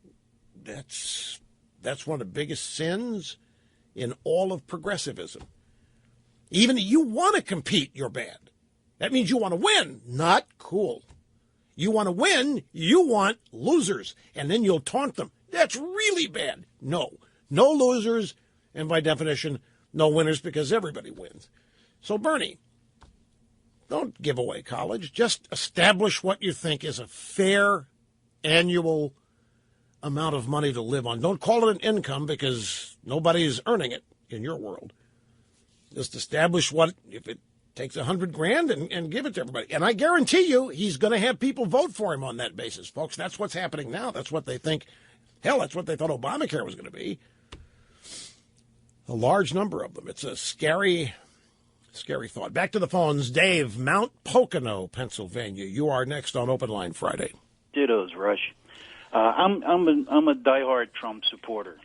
that's one of the biggest sins in all of progressivism. Even if you want to compete, you're bad. That means you want to win. Not cool. You want to win, you want losers, and then you'll taunt them. That's really bad. No losers, And by definition, no winners because everybody wins. So, Bernie, don't give away college. Just establish what you think is a fair annual amount of money to live on. Don't call it an income because nobody's earning it in your world. Just establish what, if it takes $100,000 and give it to everybody. And I guarantee you he's going to have people vote for him on that basis, folks. That's what's happening now. That's what they think. Hell, that's what they thought Obamacare was going to be. A large number of them. It's a scary thought. Back to the phones. Dave, Mount Pocono, Pennsylvania. You are next on Open Line Friday. Dittos, Rush. I'm a diehard Trump supporter,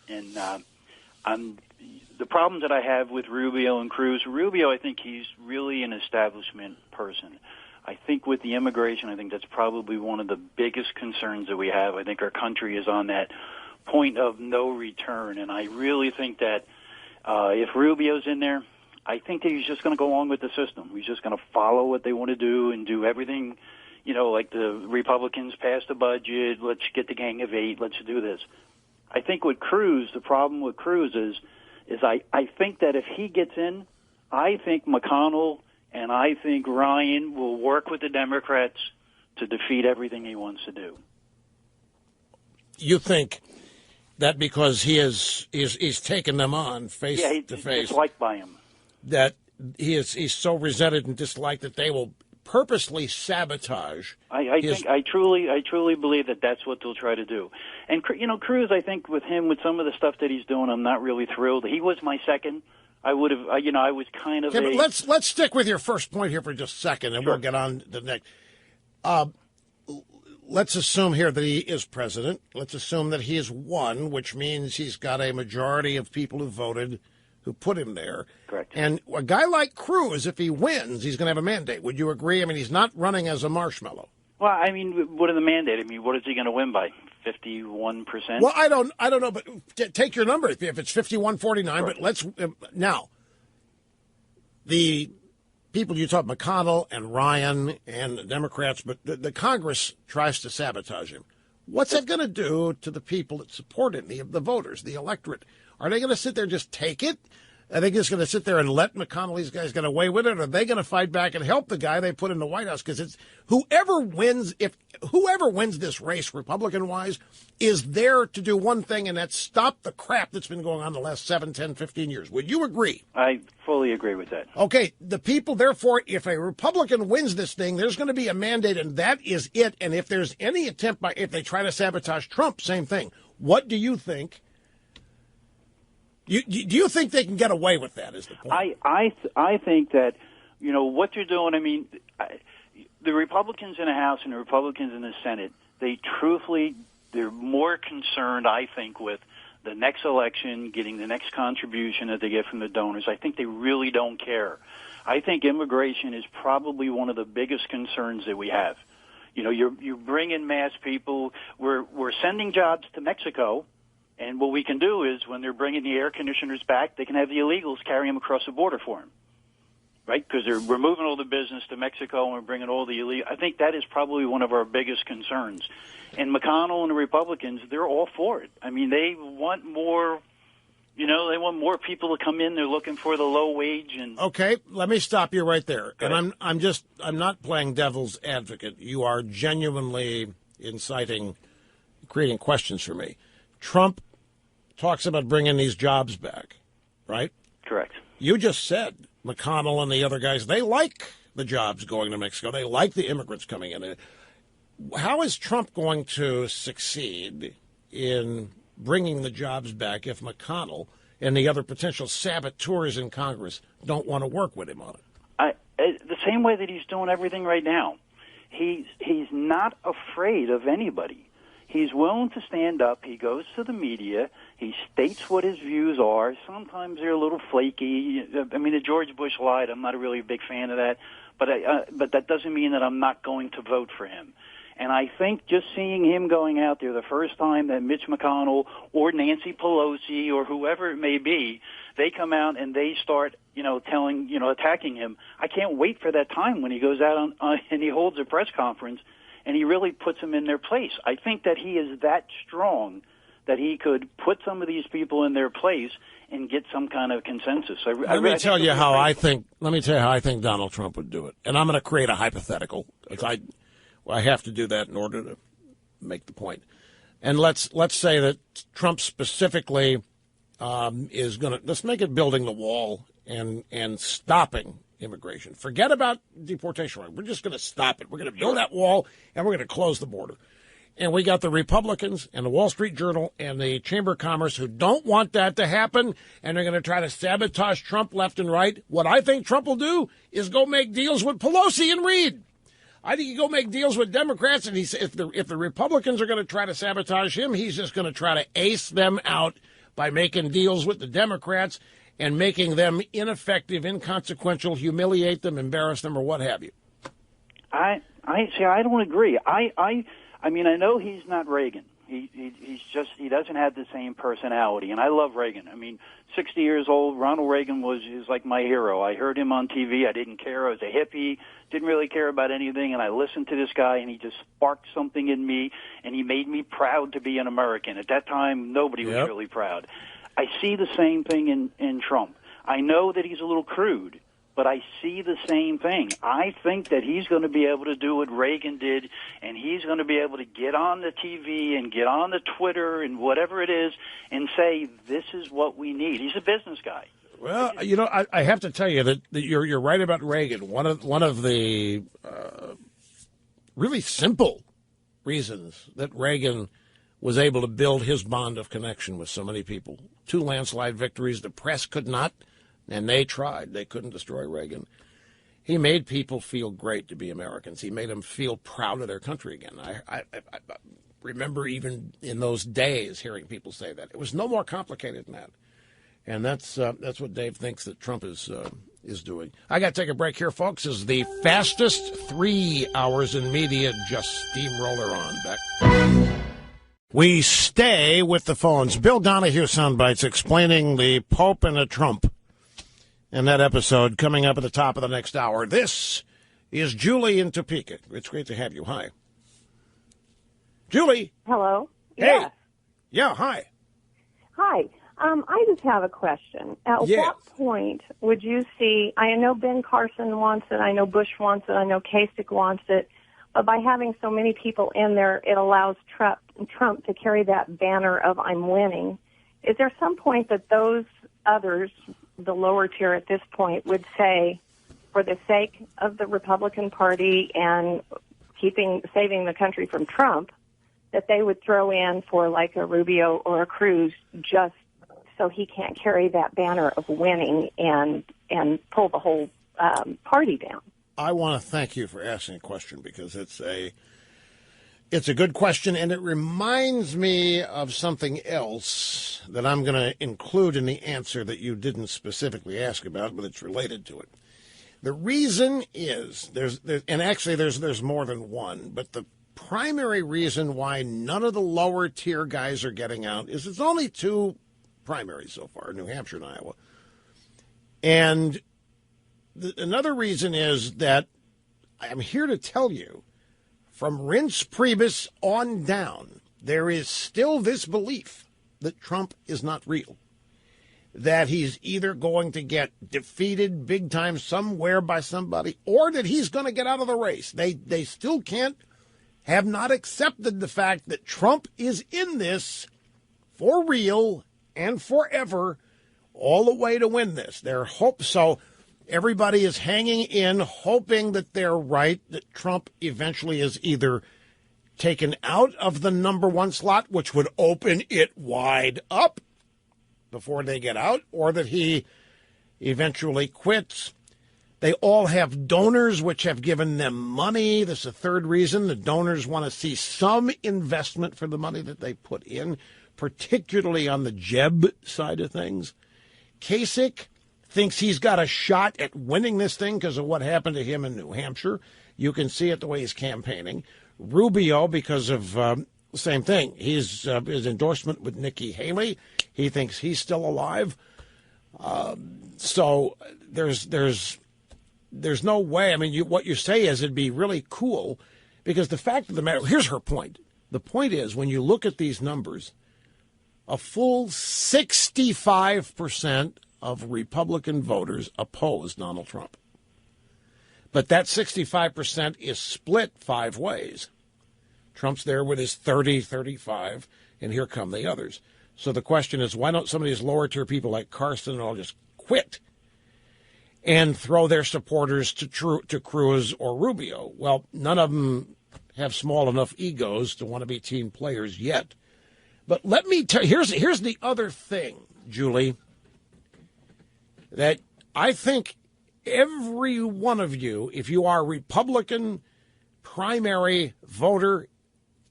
and the problems that I have with Rubio and Cruz. Rubio, I think he's really an establishment person. I think with the immigration, I think that's probably one of the biggest concerns that we have. I think our country is on that point of no return, and I really think that if Rubio's in there, I think that he's just going to go along with the system. He's just going to follow what they want to do and do everything, like the Republicans passed a budget, let's get the Gang of Eight, let's do this. I think with Cruz, the problem with Cruz is I think that if he gets in, I think McConnell and I think Ryan will work with the Democrats to defeat everything he wants to do. You think that because he's taken them on face to face, disliked by him, that he's so resented and disliked that they will purposely sabotage. I truly believe that that's what they'll try to do. And Cruz, I think with him, with some of the stuff that he's doing, I'm not really thrilled. He was my second. I would have, I was kind of. Okay, but let's stick with your first point here for just a second, and Sure. We'll get on to the next. Let's assume here that he is president. Let's assume that he has won, which means he's got a majority of people who voted, who put him there. Correct. And a guy like Cruz, if he wins, he's going to have a mandate. Would you agree? I mean, he's not running as a marshmallow. Well, I mean, what is the mandate? I mean, what is he going to win by? 51%? Well, I don't know, but take your number if it's 51-49. Sure. But let's now the people you talk, McConnell and Ryan and the Democrats, but the Congress tries to sabotage him. What's that going to do to the people that support him, the voters, the electorate? Are they going to sit there and just take it? Are they just going to sit there and let McConnell, these guys, get away with it? Or are they going to fight back and help the guy they put in the White House? Because it's whoever wins this race, Republican-wise, is there to do one thing, and that's stop the crap that's been going on the last 7, 10, 15 years. Would you agree? I fully agree with that. Okay, the people, therefore, if a Republican wins this thing, there's going to be a mandate, and that is it. And if there's any attempt if they try to sabotage Trump, same thing. What do you think? Do you think they can get away with that? Is the point? I think that what you're doing. I mean, the Republicans in the House and the Republicans in the Senate. They're more concerned, I think, with the next election, getting the next contribution that they get from the donors. I think they really don't care. I think immigration is probably one of the biggest concerns that we have. You bring in mass people. We're sending jobs to Mexico. And what we can do is when they're bringing the air conditioners back, they can have the illegals carry them across the border for them, right? Because we're moving all the business to Mexico and we're bringing all the illegal. I think that is probably one of our biggest concerns. And McConnell and the Republicans, they're all for it. I mean, they want more, they want more people to come in. They're looking for the low wage. And okay, let me stop you right there. And I'm not playing devil's advocate. You are genuinely creating questions for me. Trump talks about bringing these jobs back, right? Correct. You just said McConnell and the other guys, they like the jobs going to Mexico. They like the immigrants coming in. How is Trump going to succeed in bringing the jobs back if McConnell and the other potential saboteurs in Congress don't want to work with him on it? The same way that he's doing everything right now. He's not afraid of anybody. He's willing to stand up. He goes to the media. He states what his views are. Sometimes they're a little flaky. I mean, the George Bush lied. I'm not really a big fan of that. But that doesn't mean that I'm not going to vote for him. And I think just seeing him going out there the first time that Mitch McConnell or Nancy Pelosi or whoever it may be, they come out and they start, attacking him. I can't wait for that time when he goes out and he holds a press conference and he really puts them in their place. I think that he is that strong that he could put some of these people in their place and get some kind of consensus. Let me tell you how I think Donald Trump would do it. And I'm going to create a hypothetical. I have to do that in order to make the point. And let's say that Trump specifically is going to, let's make it building the wall and stopping immigration. Forget about deportation. We're just going to stop it. We're going to build that wall, and we're going to close the border. And we got the Republicans and the Wall Street Journal and the Chamber of Commerce who don't want that to happen, and they're going to try to sabotage Trump left and right. What I think Trump will do is go make deals with Pelosi and Reid. I think he go make deals with Democrats, and if the Republicans are going to try to sabotage him, he's just going to try to ace them out by making deals with the Democrats and making them ineffective, inconsequential, humiliate them, embarrass them, or what have you. I don't agree. I mean, I know he's not Reagan. He doesn't have the same personality, and I love Reagan. I mean, 60 years old, Ronald Reagan is like my hero. I heard him on TV. I didn't care. I was a hippie, didn't really care about anything, and I listened to this guy, and he just sparked something in me, and he made me proud to be an American. At that time, nobody was really proud. I see the same thing in Trump. I know that he's a little crude, but I see the same thing. I think that he's going to be able to do what Reagan did, and he's going to be able to get on the TV and get on the Twitter and whatever it is and say, this is what we need. He's a business guy. Well, you know, I have to tell you that you're right about Reagan. One of the really simple reasons that Reagan was able to build his bond of connection with so many people. 2 landslide victories. The press could not. And they tried. They couldn't destroy Reagan. He made people feel great to be Americans. He made them feel proud of their country again. I remember even in those days hearing people say that. It was no more complicated than that. And that's what Dave thinks that Trump is doing. I got to take a break here, folks. This is the fastest 3 hours in media. Just steamroller on. Back. We stay with the phones. Bill Donahue soundbites explaining the Pope and the Trump. In that episode coming up at the top of the next hour. This is Julie in Topeka. It's great to have you. Hi. Julie. Hello. Hey. Yes. Yeah, hi. Hi. I just have a question. At what point would you see, I know Ben Carson wants it, I know Bush wants it, I know Kasich wants it, but by having so many people in there, it allows Trump to carry that banner of I'm winning. Is there some point that those others, the lower tier at this point, would say, for the sake of the Republican Party and saving the country from Trump, that they would throw in for like a Rubio or a Cruz just so he can't carry that banner of winning and pull the whole party down? I want to thank you for asking a question because it's a good question, and it reminds me of something else that I'm going to include in the answer that you didn't specifically ask about, but it's related to it. The reason is there's more than one, but the primary reason why none of the lower tier guys are getting out is it's only 2 primaries so far, New Hampshire and Iowa. And another reason is that I'm here to tell you, from Reince Priebus on down, there is still this belief that Trump is not real, that he's either going to get defeated big time somewhere by somebody or that he's going to get out of the race. They still have not accepted the fact that Trump is in this for real and forever all the way to win this. So everybody is hanging in, hoping that they're right, that Trump eventually is either taken out of the number 1 slot, which would open it wide up before they get out, or that he eventually quits. They all have donors which have given them money. This is a third reason. The donors want to see some investment for the money that they put in, particularly on the Jeb side of things. Kasich thinks he's got a shot at winning this thing because of what happened to him in New Hampshire. You can see it the way he's campaigning. Rubio, because of the same thing. His endorsement with Nikki Haley. He thinks he's still alive. So there's no way. I mean, what you say is it'd be really cool because the fact of the matter, here's her point. The point is when you look at these numbers, a full 65% of Republican voters oppose Donald Trump. But that 65% is split 5 ways. Trump's there with his 30, 35, and here come the others. So the question is, why don't some of these lower-tier people like Carson and all just quit and throw their supporters to Cruz or Rubio? Well, none of them have small enough egos to want to be team players yet. But let me tell you, here's the other thing, Julie, that I think every one of you, if you are a Republican primary voter,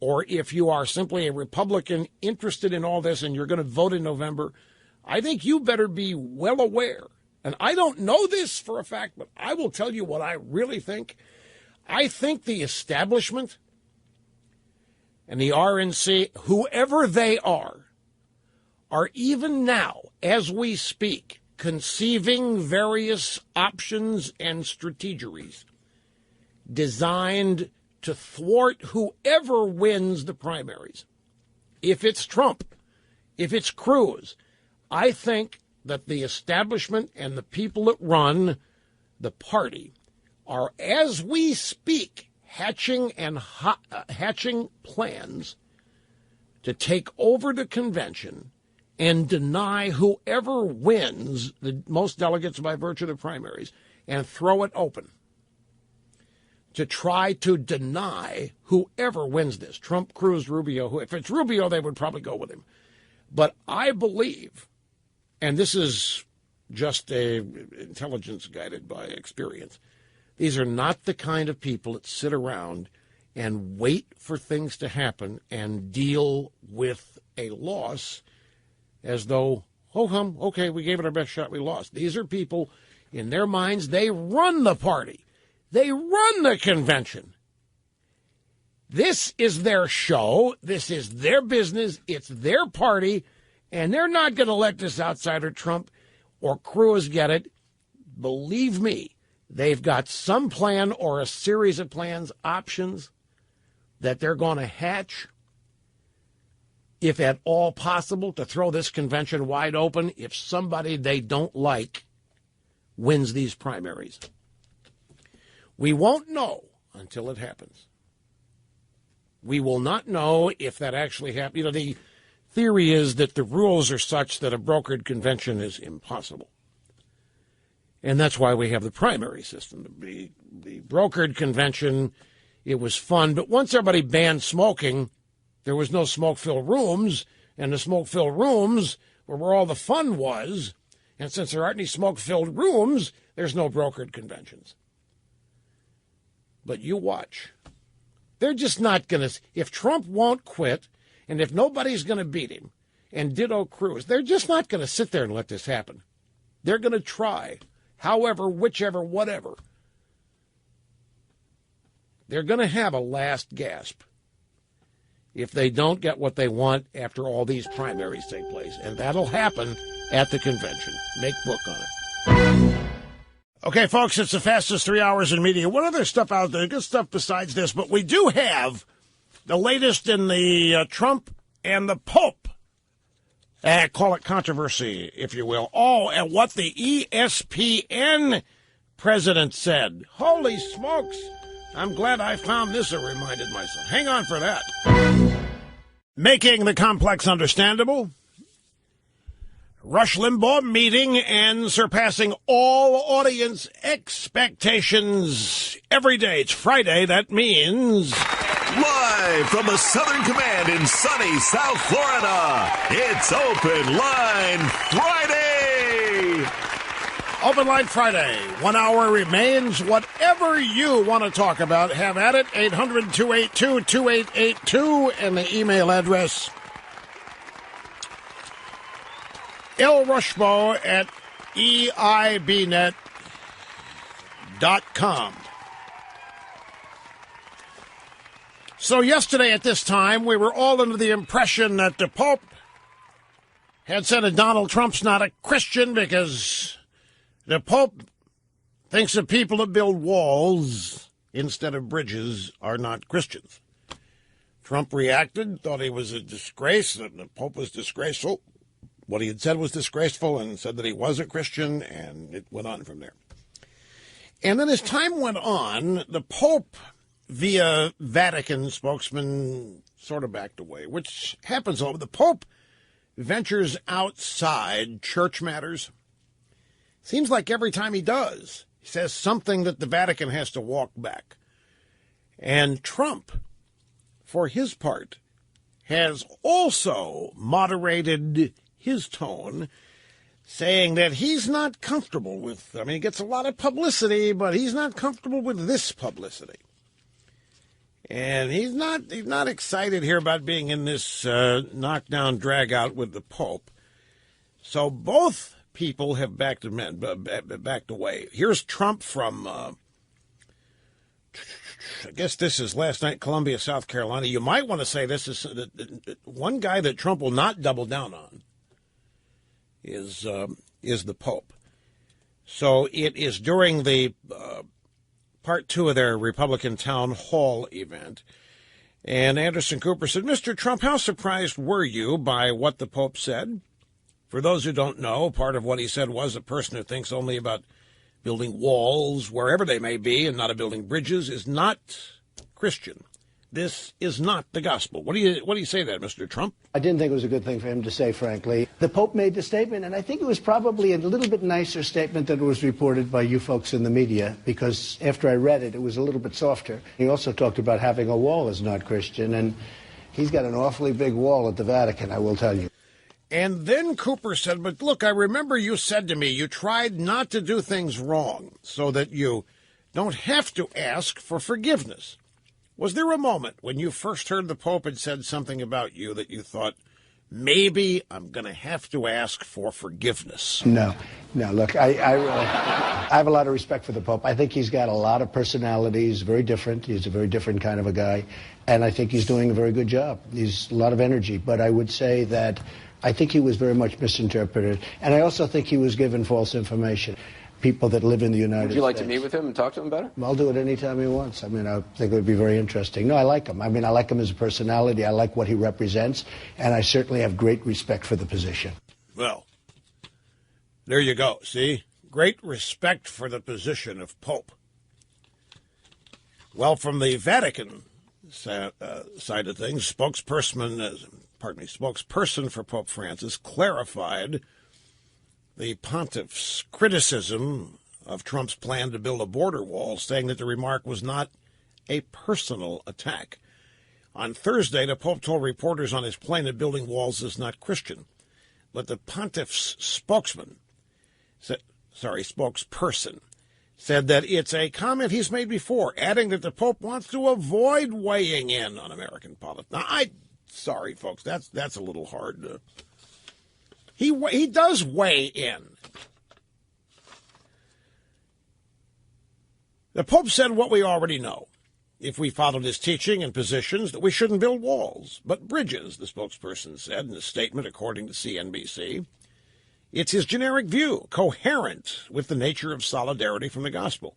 or if you are simply a Republican interested in all this and you're going to vote in November, I think you better be well aware. And I don't know this for a fact, but I will tell you what I really think. I think the establishment and the RNC, whoever they are even now, as we speak, conceiving various options and strategies designed to thwart whoever wins the primaries. If it's Trump, if it's Cruz, I think that the establishment and the people that run the party are, as we speak, hatching plans to take over the convention and deny whoever wins the most delegates by virtue of the primaries and throw it open to try to deny whoever wins this, Trump, Cruz, Rubio. If it's Rubio, they would probably go with him. But I believe, and this is just intelligence guided by experience, these are not the kind of people that sit around and wait for things to happen and deal with a loss as though, okay, we gave it our best shot, we lost. These are people, in their minds, they run the party. They run the convention. This is their show. This is their business. It's their party. And they're not going to let this outsider Trump or Cruz get it. Believe me, they've got some plan or a series of plans, options that they're going to hatch, if at all possible, to throw this convention wide open if somebody they don't like wins these primaries. We won't know until it happens. We will not know if that actually happened. You know, the theory is that the rules are such that a brokered convention is impossible. And that's why we have the primary system. The brokered convention, it was fun, but once everybody banned smoking, there was no smoke-filled rooms, and the smoke-filled rooms were where all the fun was. And since there aren't any smoke-filled rooms, there's no brokered conventions. But you watch. They're just not going to, if Trump won't quit, and if nobody's going to beat him, and ditto Cruz, they're just not going to sit there and let this happen. They're going to try, however, whichever, whatever. They're going to have a last gasp if they don't get what they want after all these primaries take place. And that'll happen at the convention. Make book on it. Okay, folks, it's the fastest 3 hours in media. What other stuff out there? Good stuff besides this, but we do have the latest in the Trump and the Pope. Call it controversy, if you will. Oh, and what the ESPN president said. Holy smokes. I'm glad I found this or reminded myself. Hang on for that. Making the complex understandable. Rush Limbaugh meeting and surpassing all audience expectations every day. It's Friday. That means... Live from the Southern Command in sunny South Florida, it's Open Line Friday. Open Line Friday. 1 hour remains. Whatever you want to talk about, have at it. 800-282-2882 and the email address lrushbo@eibnet.com. So yesterday at this time, we were all under the impression that the Pope had said that Donald Trump's not a Christian because the Pope thinks that people that build walls instead of bridges are not Christians. Trump reacted, thought he was a disgrace, that the Pope was disgraceful. What he had said was disgraceful, and said that he was a Christian, and it went on from there. And then as time went on, the Pope, via Vatican spokesman, sort of backed away, which happens all. The Pope ventures outside church matters. Seems like every time he does, he says something that the Vatican has to walk back. And Trump, for his part, has also moderated his tone, saying that he's not comfortable with, he gets a lot of publicity, but he's not comfortable with this publicity. And he's not excited here about being in this knockdown drag-out with the Pope. So both people have backed away. Here's Trump from, I guess this is last night, Columbia, South Carolina. You might want to say this is one guy that Trump will not double down on is the Pope. So it is during the part 2 of their Republican town hall event. And Anderson Cooper said, Mr. Trump, how surprised were you by what the Pope said? For those who don't know, part of what he said was a person who thinks only about building walls, wherever they may be, and not building bridges, is not Christian. This is not the gospel. What do you say to that, Mr. Trump? I didn't think it was a good thing for him to say, frankly. The Pope made the statement, and I think it was probably a little bit nicer statement than it was reported by you folks in the media, because after I read it, it was a little bit softer. He also talked about having a wall is not Christian, and he's got an awfully big wall at the Vatican, I will tell you. And then Cooper said, but look, I remember you said to me you tried not to do things wrong so that you don't have to ask for forgiveness. Was there a moment when you first heard the Pope had said something about you that you thought, maybe I'm going to have to ask for forgiveness? No, look, I have a lot of respect for the Pope. I think he's got a lot of personality. He's very different. He's a very different kind of a guy. And I think he's doing a very good job. He's a lot of energy. But I would say that I think he was very much misinterpreted. And I also think he was given false information. People that live in the United States. Would you like to meet with him and talk to him about it? I'll do it anytime he wants. I think it would be very interesting. No, I like him. I like him as a personality. I like what he represents. And I certainly have great respect for the position. Well, there you go. See? Great respect for the position of Pope. Well, from the Vatican side of things, spokesperson for Pope Francis clarified the pontiff's criticism of Trump's plan to build a border wall, saying that the remark was not a personal attack. On Thursday, the Pope told reporters on his plane that building walls is not Christian. But the pontiff's spokesperson, said that it's a comment he's made before, adding that the Pope wants to avoid weighing in on American politics. Now, sorry, folks, that's a little hard. He does weigh in. The Pope said what we already know. If we followed his teaching and positions, that we shouldn't build walls, but bridges, the spokesperson said in a statement according to CNBC. It's his generic view, coherent with the nature of solidarity from the gospel.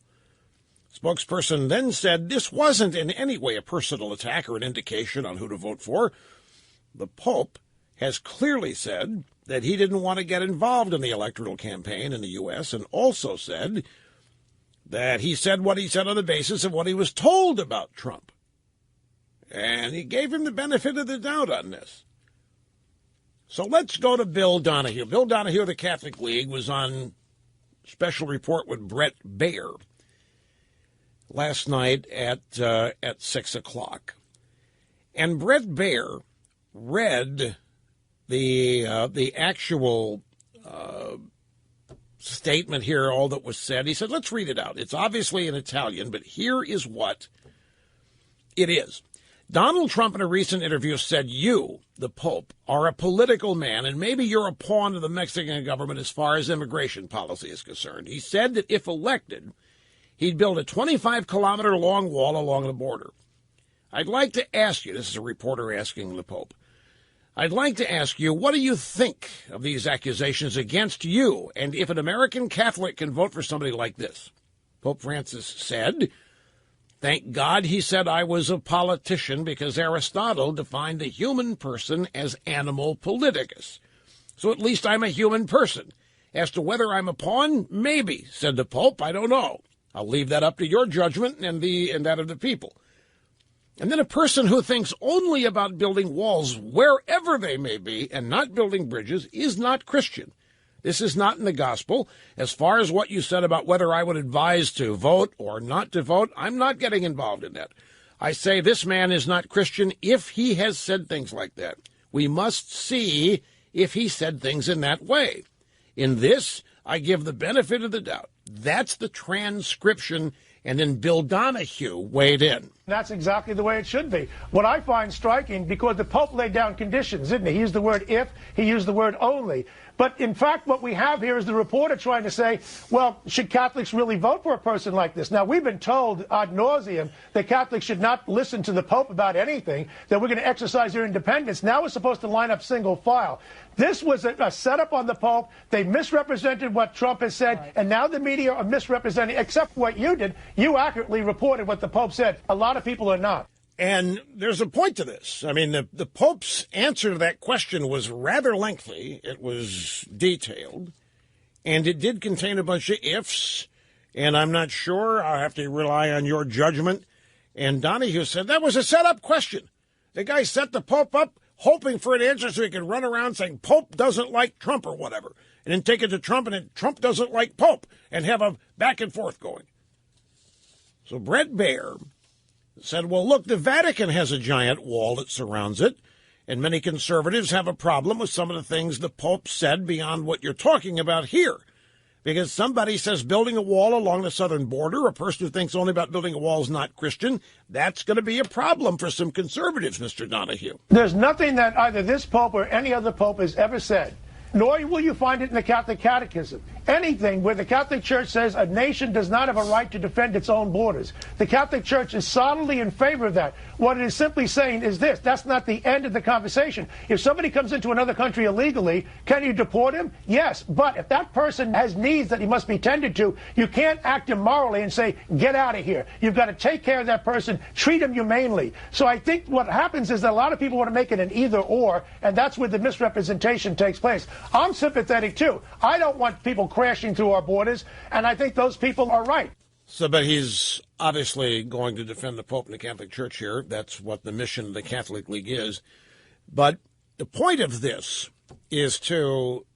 Spokesperson then said this wasn't in any way a personal attack or an indication on who to vote for. The Pope has clearly said that he didn't want to get involved in the electoral campaign in the U.S. and also said that he said what he said on the basis of what he was told about Trump. And he gave him the benefit of the doubt on this. So let's go to Bill Donahue. Bill Donahue of the Catholic League was on special report with Brett Baer last night at 6 o'clock. And Brett Baer read the actual statement here, all that was said. He said, let's read it out. It's obviously in Italian, but here is what it is. Donald Trump in a recent interview said you, the Pope, are a political man, and maybe you're a pawn of the Mexican government as far as immigration policy is concerned. He said that if elected, he'd build a 25-kilometer-long wall along the border. I'd like to ask you, this is a reporter asking the Pope, I'd like to ask you, what do you think of these accusations against you, and if an American Catholic can vote for somebody like this? Pope Francis said, Thank God he said I was a politician, because Aristotle defined a human person as animal politicus. So at least I'm a human person. As to whether I'm a pawn, maybe, said the Pope. I don't know. I'll leave that up to your judgment and that of the people. And then a person who thinks only about building walls wherever they may be and not building bridges is not Christian. This is not in the gospel. As far as what you said about whether I would advise to vote or not to vote, I'm not getting involved in that. I say this man is not Christian if he has said things like that. We must see if he said things in that way. In this, I give the benefit of the doubt. That's the transcription, and then Bill Donahue weighed in. That's exactly the way it should be. What I find striking, because the Pope laid down conditions, didn't he? He used the word if, he used the word only. But in fact, what we have here is the reporter trying to say, well, should Catholics really vote for a person like this? Now, we've been told ad nauseum that Catholics should not listen to the Pope about anything, that we're going to exercise their independence. Now we're supposed to line up single file. This was a setup on the Pope. They misrepresented what Trump has said, right. And now the media are misrepresenting, except what you did. You accurately reported what the Pope said. A lot of people are not. And there's a point to this. I mean, the Pope's answer to that question was rather lengthy. It was detailed, and it did contain a bunch of ifs, and I'm not sure. I'll have to rely on your judgment. And Donahue said that was a set-up question. The guy set the Pope up hoping for an answer so he could run around saying Pope doesn't like Trump or whatever, and then take it to Trump, and then Trump doesn't like Pope, and have a back and forth going. So Brett Baer said, well, look, the Vatican has a giant wall that surrounds it, and many conservatives have a problem with some of the things the Pope said beyond what you're talking about here. Because somebody says building a wall along the southern border, a person who thinks only about building a wall is not Christian, that's going to be a problem for some conservatives, Mr. Donahue. There's nothing that either this Pope or any other Pope has ever said, nor will you find it in the Catholic Catechism. Anything where the Catholic Church says a nation does not have a right to defend its own borders. The Catholic Church is solidly in favor of that. What it is simply saying is this: that's not the end of the conversation. If somebody comes into another country illegally, can you deport him? Yes. But if that person has needs that he must be tended to, you can't act immorally and say, get out of here. You've got to take care of that person, treat him humanely. So I think what happens is that a lot of people want to make it an either or, and that's where the misrepresentation takes place. I'm sympathetic, too. I don't want people crashing through our borders, and I think those people are right. So, but he's obviously going to defend the Pope and the Catholic Church here. That's what the mission of the Catholic League is. But the point of this is to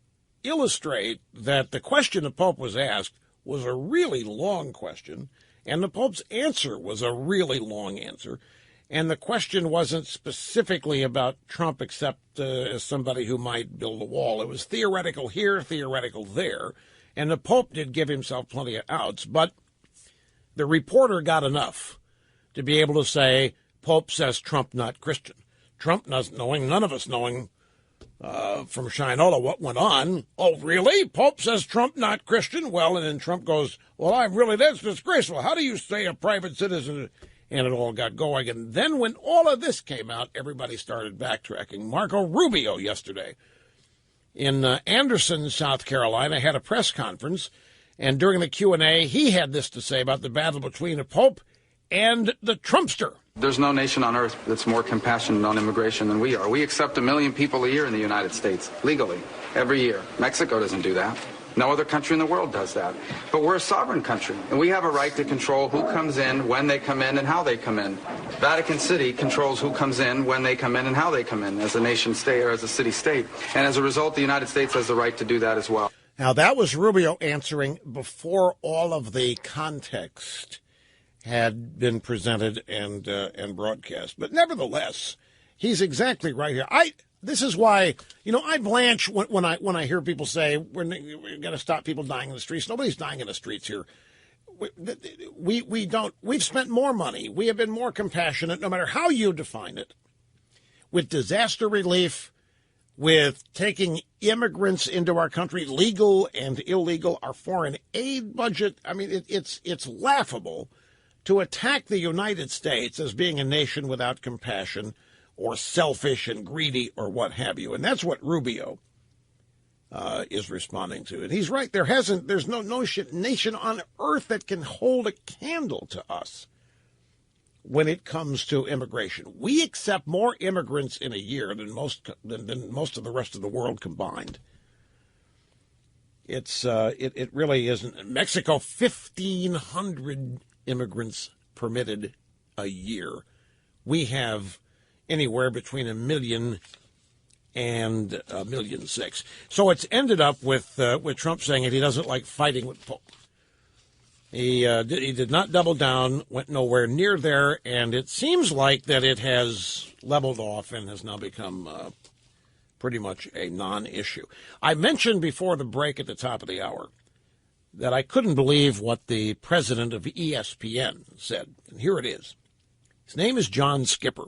illustrate that the question the Pope was asked was a really long question, and the Pope's answer was a really long answer. And the question wasn't specifically about Trump, except as somebody who might build a wall. It was theoretical here, theoretical there. And the Pope did give himself plenty of outs, but the reporter got enough to be able to say, Pope says Trump not Christian. Trump not knowing, none of us knowing from Shinola what went on. Oh, really? Pope says Trump not Christian? Well, and then Trump goes, well, that's disgraceful. How do you say a private citizen? And it all got going. And then when all of this came out, everybody started backtracking. Marco Rubio yesterday in Anderson, South Carolina, had a press conference. And during the Q&A, he had this to say about the battle between the Pope and the Trumpster. There's no nation on earth that's more compassionate on immigration than we are. We accept 1 million people a year in the United States, legally, every year. Mexico doesn't do that. No other country in the world does that. But we're a sovereign country, and we have a right to control who comes in, when they come in, and how they come in. Vatican City controls who comes in, when they come in, and how they come in as a nation state or as a city state. And as a result, the United States has the right to do that as well. Now, that was Rubio answering before all of the context had been presented and broadcast. But nevertheless, he's exactly right here. This is why, I blanch when I hear people say we're going to stop people dying in the streets. Nobody's dying in the streets here. We've spent more money. We have been more compassionate, no matter how you define it, with disaster relief, with taking immigrants into our country, legal and illegal, our foreign aid budget. I mean, it's laughable to attack the United States as being a nation without compassion, or selfish and greedy, or what have you. And that's what Rubio is responding to. And he's right. There's no nation on earth that can hold a candle to us. when it comes to immigration. We accept more immigrants in a year than most of the rest of the world combined. It really isn't. Mexico, 1,500 immigrants permitted a year. We have anywhere between 1 million and 1.6 million. So it's ended up with Trump saying that he doesn't like fighting with Pope. He did not double down, went nowhere near there, and it seems like that it has leveled off and has now become pretty much a non-issue. I mentioned before the break at the top of the hour that I couldn't believe what the president of ESPN said, and here it is. His name is John Skipper.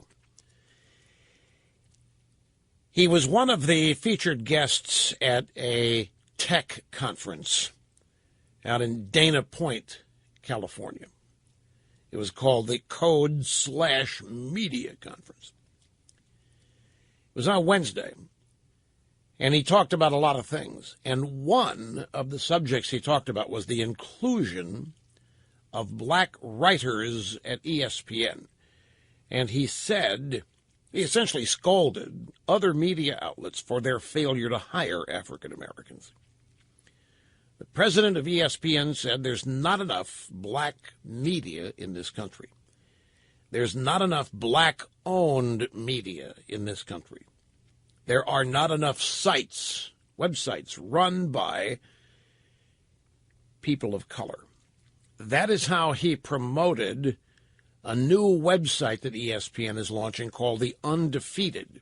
He was one of the featured guests at a tech conference out in Dana Point, California. It was called the Code/Media Conference. It was on Wednesday, and he talked about a lot of things. And one of the subjects he talked about was the inclusion of black writers at ESPN. And he said, he essentially scolded other media outlets for their failure to hire African Americans. The president of ESPN said there's not enough black media in this country. There's not enough black-owned media in this country. There are not enough sites, websites, run by people of color. That is how he promoted a new website that ESPN is launching called The Undefeated.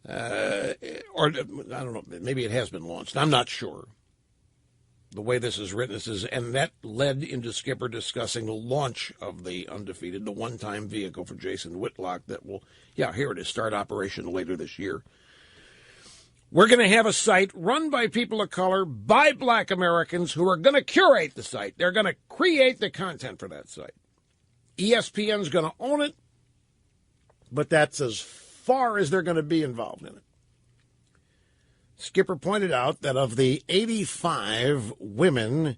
Or, I don't know, maybe it has been launched. I'm not sure. The way this is written, and that led into Skipper discussing the launch of The Undefeated, the one-time vehicle for Jason Whitlock that will, here it is, start operation later this year. We're going to have a site run by people of color, by black Americans, who are going to curate the site. They're going to create the content for that site. ESPN's going to own it, but that's as far as they're going to be involved in it. Skipper pointed out that of the 85 women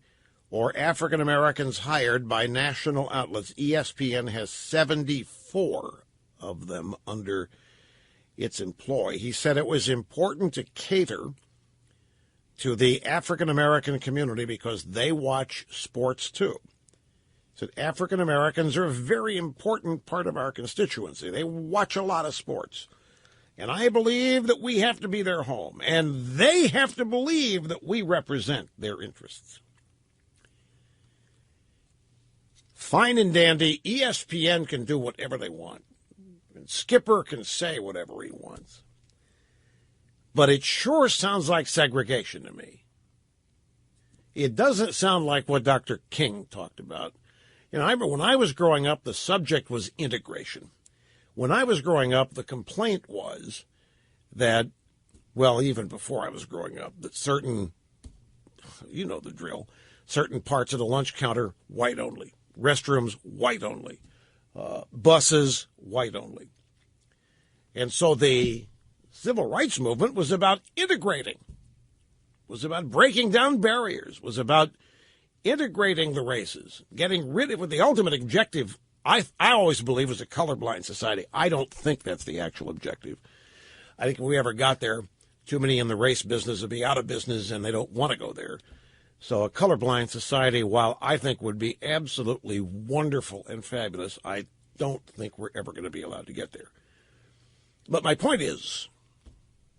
or African Americans hired by national outlets, ESPN has 74 of them under its employ. He said it was important to cater to the African American community because they watch sports too. He said African Americans are a very important part of our constituency. They watch a lot of sports. And I believe that we have to be their home, and they have to believe that we represent their interests. Fine and dandy, ESPN can do whatever they want. And Skipper can say whatever he wants. But it sure sounds like segregation to me. It doesn't sound like what Dr. King talked about. You know, when I was growing up, the subject was integration. When I was growing up, the complaint was that, well, even before I was growing up, that certain, you know the drill, certain parts of the lunch counter, white only. Restrooms, white only. Buses, white only. And so the civil rights movement was about integrating, was about breaking down barriers, was about integrating the races, getting rid of, with the ultimate objective, I always believe, was a colorblind society. I don't think that's the actual objective. I think if we ever got there, too many in the race business would be out of business and they don't want to go there. So a colorblind society, while I think would be absolutely wonderful and fabulous, I don't think we're ever going to be allowed to get there. But my point is,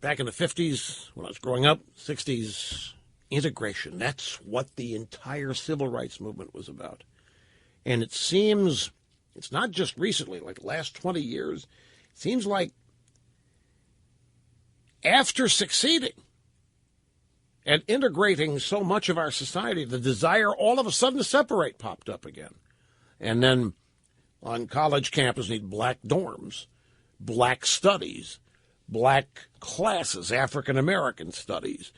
back in the 50s, when I was growing up, 60s, integration, that's what the entire civil rights movement was about. And it seems, it's not just recently, like the last 20 years, it seems like after succeeding at integrating so much of our society, the desire all of a sudden to separate popped up again. And then on college campus, need black dorms, black studies, black classes, African American studies,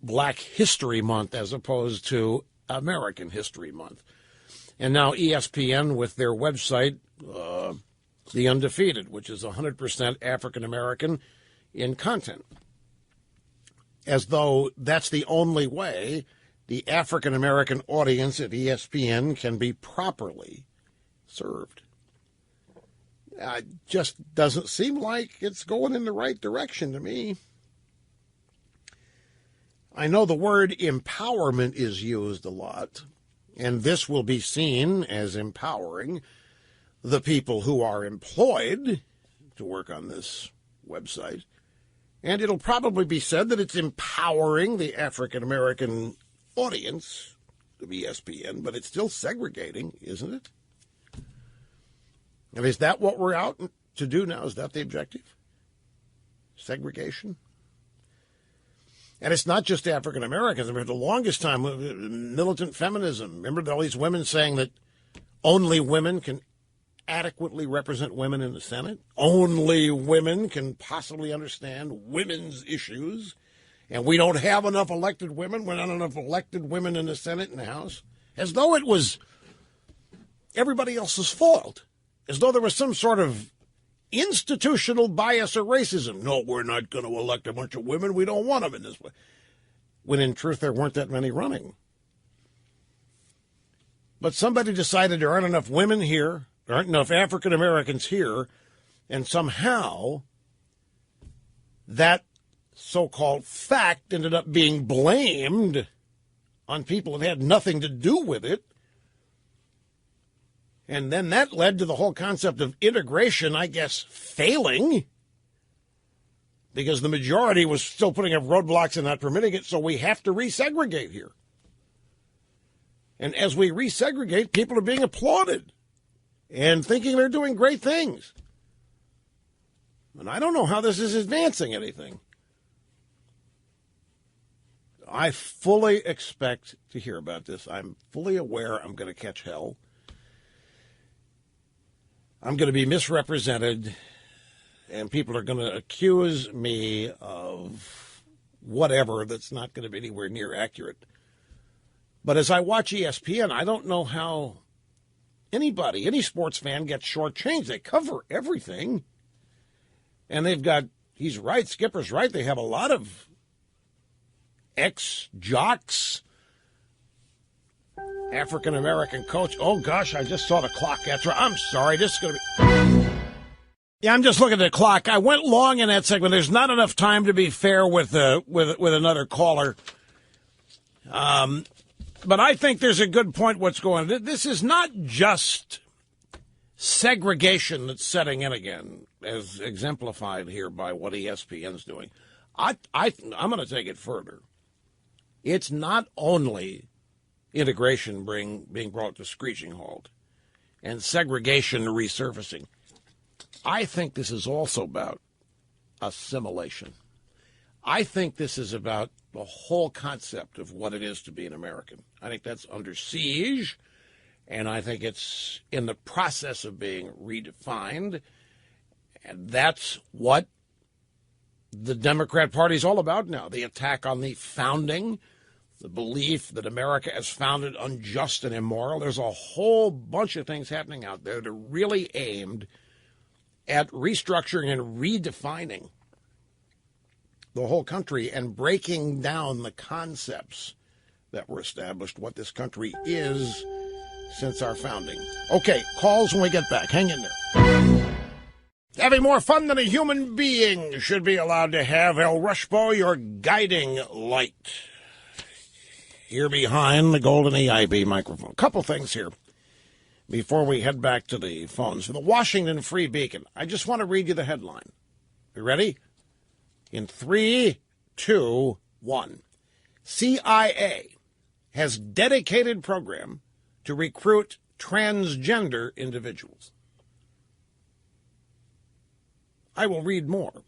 Black History Month as opposed to American History Month. And now ESPN with their website, The Undefeated, which is 100% African American in content. As though that's the only way the African American audience at ESPN can be properly served. It just doesn't seem like it's going in the right direction to me. I know the word empowerment is used a lot, and this will be seen as empowering the people who are employed to work on this website. And it'll probably be said that it's empowering the African-American audience of ESPN, but it's still segregating, isn't it? And is that what we're out to do now? Is that the objective? Segregation? And it's not just African Americans. For the longest time, militant feminism. Remember all these women saying that only women can adequately represent women in the Senate? Only women can possibly understand women's issues. And we don't have enough elected women. We're not enough elected women in the Senate and the House. As though it was everybody else's fault. As though there was some sort of institutional bias or racism. No, we're not going to elect a bunch of women. We don't want them in this way. When in truth, there weren't that many running. But somebody decided there aren't enough women here, there aren't enough African Americans here, and somehow that so-called fact ended up being blamed on people that had nothing to do with it. And then that led to the whole concept of integration, I guess, failing, because the majority was still putting up roadblocks and not permitting it, so we have to resegregate here. And as we resegregate, people are being applauded and thinking they're doing great things. And I don't know how this is advancing anything. I fully expect to hear about this. I'm fully aware I'm going to catch hell. I'm going to be misrepresented, and people are going to accuse me of whatever that's not going to be anywhere near accurate. But as I watch ESPN, I don't know how anybody, any sports fan, gets shortchanged. They cover everything. And they've got, he's right, Skipper's right, they have a lot of ex-jocks, African-American coach. Oh, gosh, I just saw the clock. That's right. I'm sorry. This is going to be... Yeah, I'm just looking at the clock. I went long in that segment. There's not enough time to be fair with another caller. But I think there's a good point what's going on. This is not just segregation that's setting in again, as exemplified here by what ESPN's doing. I'm going to take it further. It's not only integration being brought to screeching halt and segregation resurfacing. I think this is also about assimilation. I think this is about the whole concept of what it is to be an American. I think that's under siege, and I think it's in the process of being redefined, and that's what the Democrat Party is all about now, the attack on the founding, the belief that America is founded unjust and immoral. There's a whole bunch of things happening out there that are really aimed at restructuring and redefining the whole country and breaking down the concepts that were established, what this country is since our founding. Okay, calls when we get back. Hang in there. Having more fun than a human being should be allowed to have. El Rushbo, your guiding light. Here behind the golden EIB microphone. A couple things here before we head back to the phones. For the Washington Free Beacon, I just want to read you the headline. You ready? In 3, 2, 1. CIA has dedicated program to recruit transgender individuals. I will read more.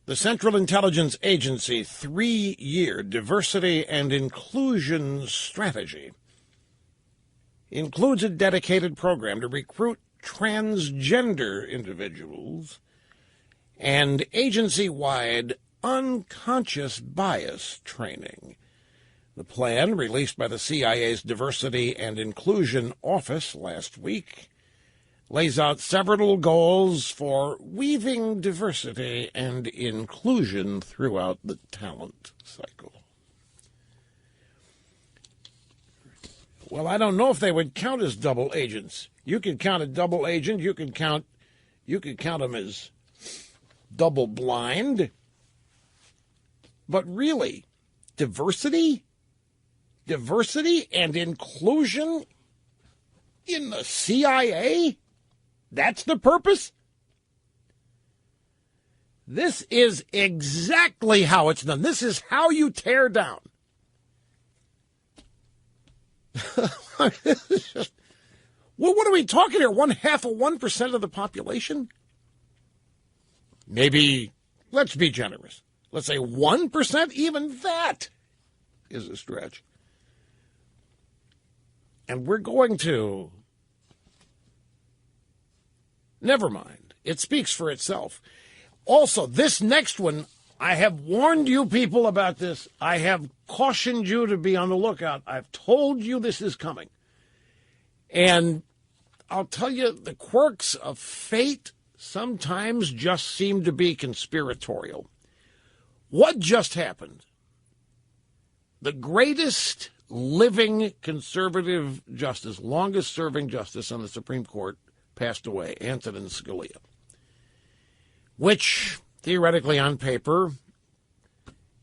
The Central Intelligence Agency 3-year diversity and inclusion strategy includes a dedicated program to recruit transgender individuals and agency-wide unconscious bias training. The plan, released by the CIA's Diversity and Inclusion Office last week, lays out several goals for weaving diversity and inclusion throughout the talent cycle. Well, I don't know if they would count as double agents. You could count a double agent. You could count them as double blind. But really, diversity and inclusion in the CIA? That's the purpose? This is exactly how it's done. This is how you tear down. This is just, well, what are we talking here? 0.5% of the population? Maybe, let's be generous. Let's say 1%. Even that is a stretch. And we're going to... Never mind. It speaks for itself. Also, this next one, I have warned you people about this. I have cautioned you to be on the lookout. I've told you this is coming. And I'll tell you, the quirks of fate sometimes just seem to be conspiratorial. What just happened? The greatest living conservative justice, longest-serving justice on the Supreme Court, passed away, Antonin Scalia, which theoretically on paper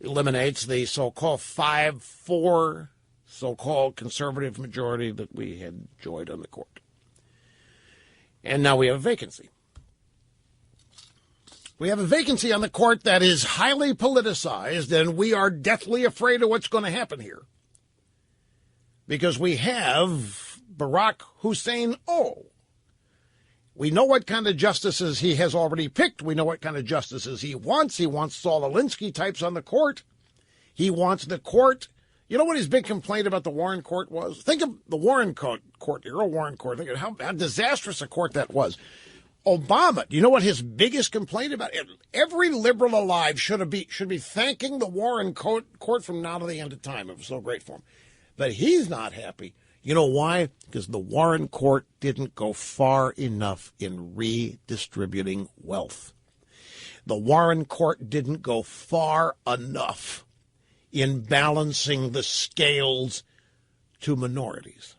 eliminates the so-called 5-4 so-called conservative majority that we had enjoyed on the court. And now we have a vacancy. We have a vacancy on the court that is highly politicized, and we are deathly afraid of what's going to happen here. Because we have Barack Hussein O. We know what kind of justices he has already picked. We know what kind of justices he wants. He wants Saul Alinsky types on the court. He wants the court. You know what his big complaint about the Warren Court was? Think of the Warren Court, the Earl Warren Court. Think of how disastrous a court that was. Obama, do you know what his biggest complaint about? Every liberal alive should be thanking the Warren Court from now to the end of time. It was so great for him. But he's not happy. You know why? Because the Warren Court didn't go far enough in redistributing wealth. The Warren Court didn't go far enough in balancing the scales to minorities.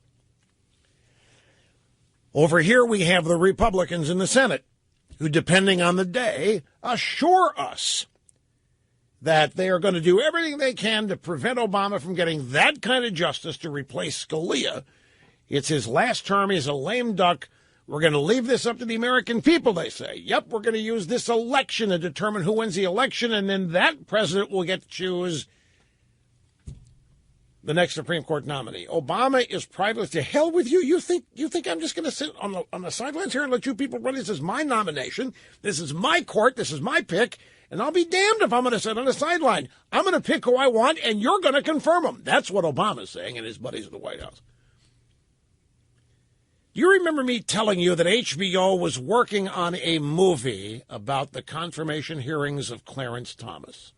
Over here we have the Republicans in the Senate who, depending on the day, assure us that they are going to do everything they can to prevent Obama from getting that kind of justice to replace Scalia. It's his last term. He's a lame duck. We're going to leave this up to the American people, they say. Yep, we're going to use this election to determine who wins the election, and then that president will get to choose the next Supreme Court nominee. Obama is privately, to hell with you. You think I'm just going to sit on the sidelines here and let you people run? This is my nomination. This is my court. This is my pick. And I'll be damned if I'm going to sit on the sideline. I'm going to pick who I want, and you're going to confirm him. That's what Obama's saying and his buddies at the White House. Do you remember me telling you that HBO was working on a movie about the confirmation hearings of Clarence Thomas?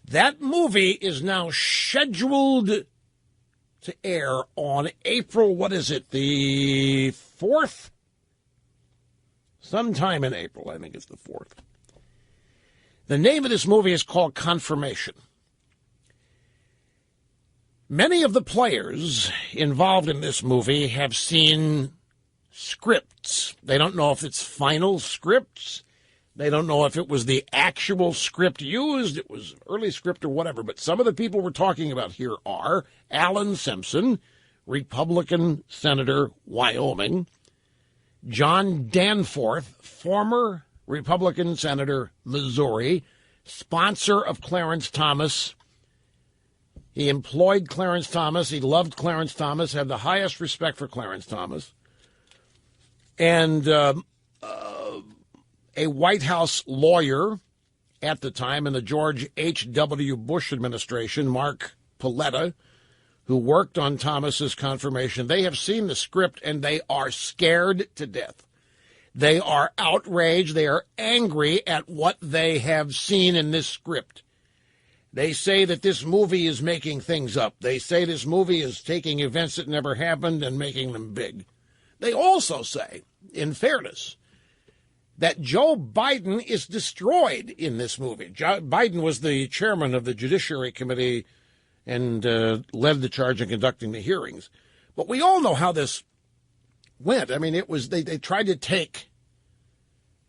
That movie is now scheduled to air on April, the 4th? Sometime in April, I think it's the 4th. The name of this movie is called Confirmation. Many of the players involved in this movie have seen scripts. They don't know if it's final scripts. They don't know if it was the actual script used. It was early script or whatever. But some of the people we're talking about here are Alan Simpson, Republican Senator, Wyoming; John Danforth, former Republican Senator, Missouri, sponsor of Clarence Thomas. He employed Clarence Thomas. He loved Clarence Thomas, had the highest respect for Clarence Thomas. And a White House lawyer at the time in the George H.W. Bush administration, Mark Paletta, who worked on Thomas's confirmation. They have seen the script, and they are scared to death. They are outraged. They are angry at what they have seen in this script. They say that this movie is making things up. They say this movie is taking events that never happened and making them big. They also say, in fairness, that Joe Biden is destroyed in this movie. Joe Biden was the chairman of the Judiciary Committee and led the charge in conducting the hearings. But we all know how this went. I mean, it was they tried to take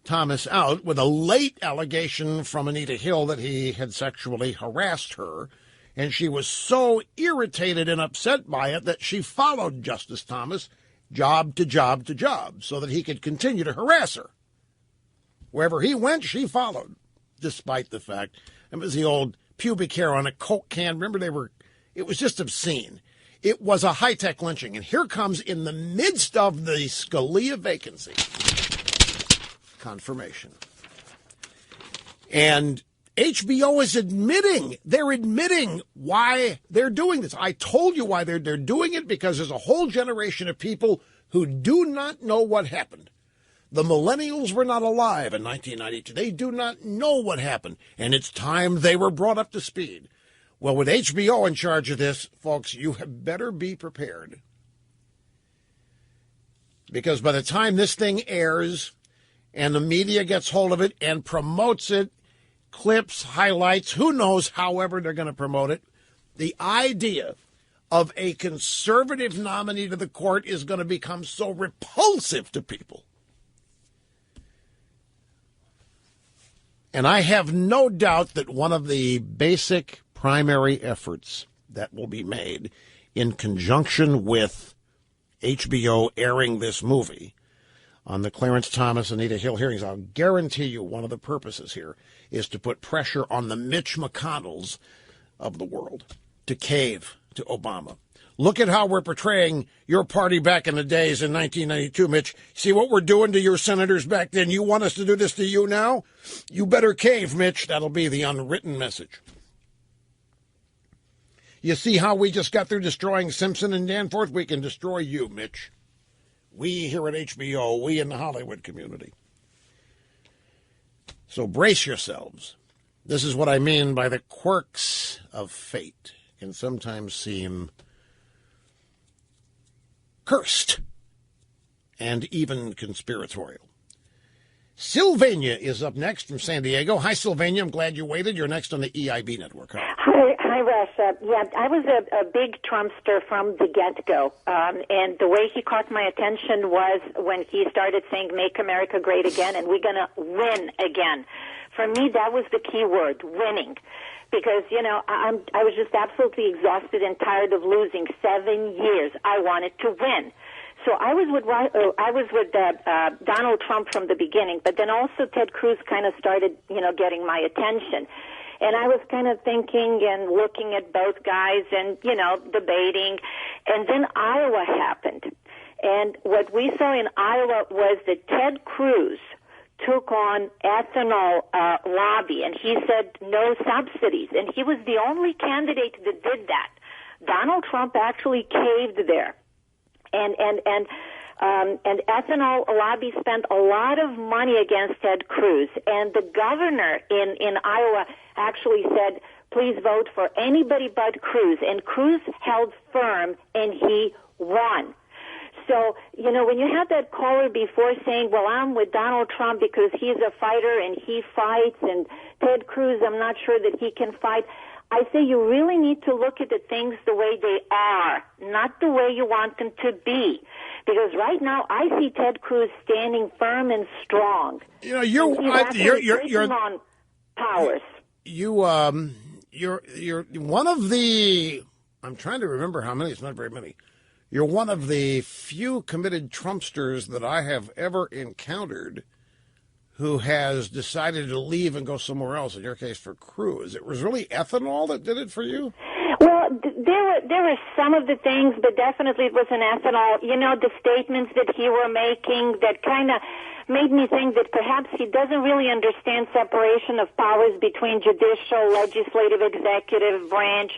Thomas out with a late allegation from Anita Hill that he had sexually harassed her, and she was so irritated and upset by it that she followed Justice Thomas job to job to job so that he could continue to harass her. Wherever he went, she followed, despite the fact it was the old pubic hair on a Coke can. Remember, it was just obscene. It was a high-tech lynching. And here comes, in the midst of the Scalia vacancy, confirmation. And HBO is they're admitting why they're doing this. I told you why they're doing it, because there's a whole generation of people who do not know what happened. The millennials were not alive in 1992. They do not know what happened, and it's time they were brought up to speed. Well, with HBO in charge of this, folks, you had better be prepared. Because by the time this thing airs and the media gets hold of it and promotes it, clips, highlights, who knows, however they're going to promote it, the idea of a conservative nominee to the court is going to become so repulsive to people. And I have no doubt that one of the basic primary efforts that will be made in conjunction with HBO airing this movie on the Clarence Thomas, Anita Hill hearings, I'll guarantee you one of the purposes here is to put pressure on the Mitch McConnells of the world to cave to Obama. Look at how we're portraying your party back in the days in 1992, Mitch. See what we're doing to your senators back then? You want us to do this to you now? You better cave, Mitch. That'll be the unwritten message. You see how we just got through destroying Simpson and Danforth? We can destroy you, Mitch. We here at HBO, we in the Hollywood community. So brace yourselves. This is what I mean by the quirks of fate can sometimes seem cursed and even conspiratorial. Sylvania is up next from San Diego. Hi, Sylvania. I'm glad you waited. You're next on the EIB network. Hi, Russ. Yeah, I was a big Trumpster from the get-go, and the way he caught my attention was when he started saying, "Make America Great Again," and we're going to win again. For me, that was the key word, winning. Because, I was just absolutely exhausted and tired of losing 7 years. I wanted to win. So I was with Donald Trump from the beginning, but then also Ted Cruz kind of started, getting my attention. And I was kind of thinking and looking at both guys and, debating. And then Iowa happened. And what we saw in Iowa was that Ted Cruz took on ethanol lobby, and he said no subsidies, and he was the only candidate that did that. Donald Trump actually caved there, and ethanol lobby spent a lot of money against Ted Cruz, and the governor in Iowa actually said, please vote for anybody but Cruz, and Cruz held firm, and he won. So, when you had that caller before saying, well, I'm with Donald Trump because he's a fighter and he fights, and Ted Cruz, I'm not sure that he can fight, I say you really need to look at the things the way they are, not the way you want them to be. Because right now I see Ted Cruz standing firm and strong. You're on powers. You're one of the, I'm trying to remember how many, it's not very many. You're one of the few committed Trumpsters that I have ever encountered who has decided to leave and go somewhere else, in your case for Cruz. It was really ethanol that did it for you? Well, there were some of the things, but definitely it was an ethanol. The statements that he were making that kind of made me think that perhaps he doesn't really understand separation of powers between judicial, legislative, executive branch.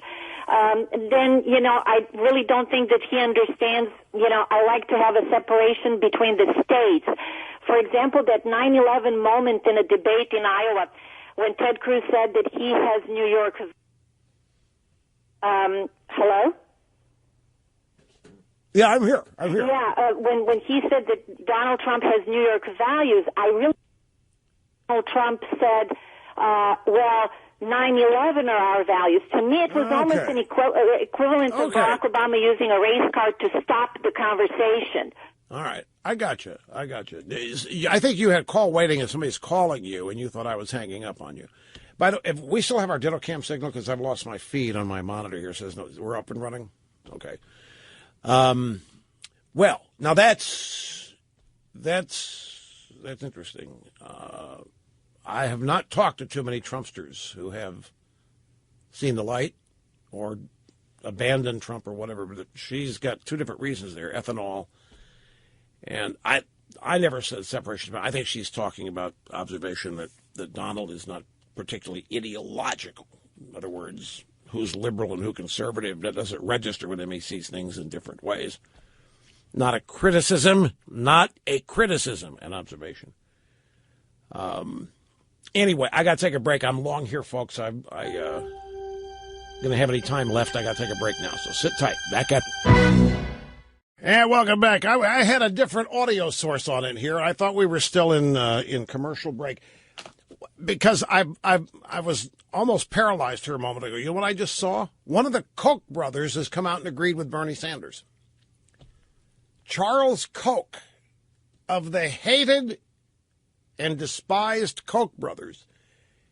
Then, I really don't think that he understands, I like to have a separation between the states. For example, that 9/11 moment in a debate in Iowa when Ted Cruz said that he has New York. Hello? Yeah, I'm here. Yeah, when he said that Donald Trump has New York values, I really Donald Trump said, well, 9/11 are our values. To me, it was almost an equivalent of Barack Obama using a race card to stop the conversation. All right. I got you. I think you had call waiting and somebody's calling you and you thought I was hanging up on you. By the way, if we still have our ditto cam signal because I've lost my feed on my monitor here. It says no, we're up and running. Okay. Well, now that's interesting. I have not talked to too many Trumpsters who have seen the light or abandoned Trump or whatever, but she's got two different reasons there, ethanol. And I never said separation, but I think she's talking about observation that Donald is not particularly ideological. In other words, who's liberal and who conservative, that doesn't register with him. He sees things in different ways. Not a criticism, an observation. Anyway, I got to take a break. I'm long here, folks. I'm going to have any time left. I got to take a break now, so sit tight. Back up. And welcome back. I had a different audio source on it here. I thought we were still in commercial break because I was almost paralyzed here a moment ago. You know what I just saw? One of the Koch brothers has come out and agreed with Bernie Sanders. Charles Koch of the hated and despised Koch brothers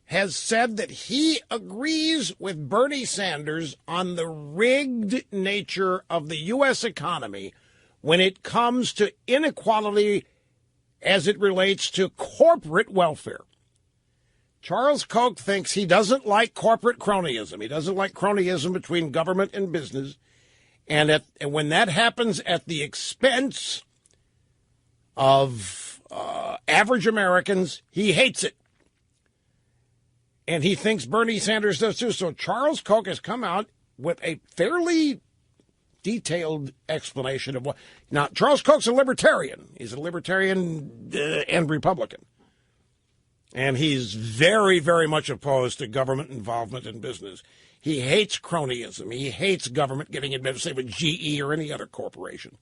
has said that he agrees with Bernie Sanders on the rigged nature of the U.S. economy when it comes to inequality as it relates to corporate welfare. Charles Koch thinks he doesn't like corporate cronyism. He doesn't like cronyism between government and business. And when that happens at the expense of average Americans, he hates it. And he thinks Bernie Sanders does too. So Charles Koch has come out with a fairly detailed explanation of what. Now, Charles Koch's a libertarian. He's a libertarian and Republican. And he's very, very much opposed to government involvement in business. He hates cronyism. He hates government getting involved, say, with GE or any other corporation.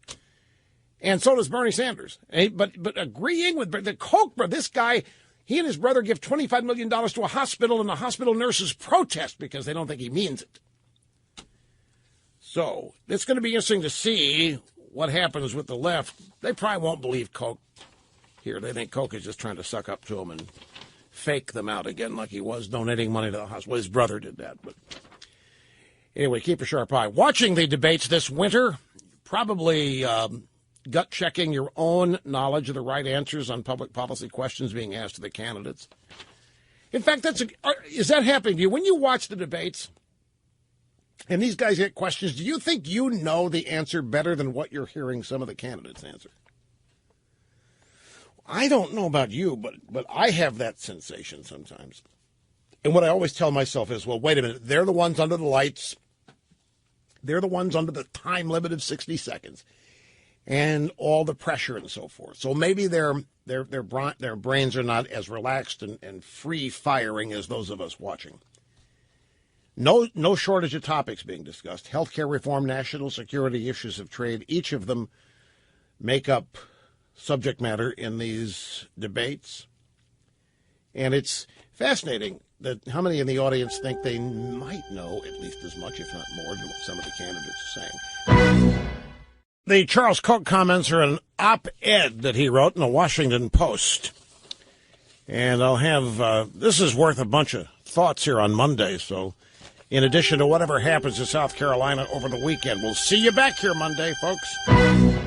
And so does Bernie Sanders. But agreeing with the Koch brother, this guy, he and his brother give $25 million to a hospital, and the hospital nurses protest because they don't think he means it. So it's going to be interesting to see what happens with the left. They probably won't believe Koch here. They think Koch is just trying to suck up to them and fake them out again like he was donating money to the hospital. Well, his brother did that. But anyway, keep a sharp eye. Watching the debates this winter, probably gut-checking your own knowledge of the right answers on public policy questions being asked to the candidates. In fact, is that happening to you? When you watch the debates and these guys get questions, do you think you know the answer better than what you're hearing some of the candidates answer? I don't know about you, but I have that sensation sometimes. And what I always tell myself is, well, wait a minute. They're the ones under the lights. They're the ones under the time limit of 60 seconds and all the pressure and so forth. So maybe their brains are not as relaxed and free-firing as those of us watching. No shortage of topics being discussed. Healthcare reform, national security, issues of trade. Each of them make up subject matter in these debates. And it's fascinating that how many in the audience think they might know at least as much, if not more, than what some of the candidates are saying. The Charles Koch comments are an op-ed that he wrote in the Washington Post. And I'll have, this is worth a bunch of thoughts here on Monday. So in addition to whatever happens in South Carolina over the weekend, we'll see you back here Monday, folks.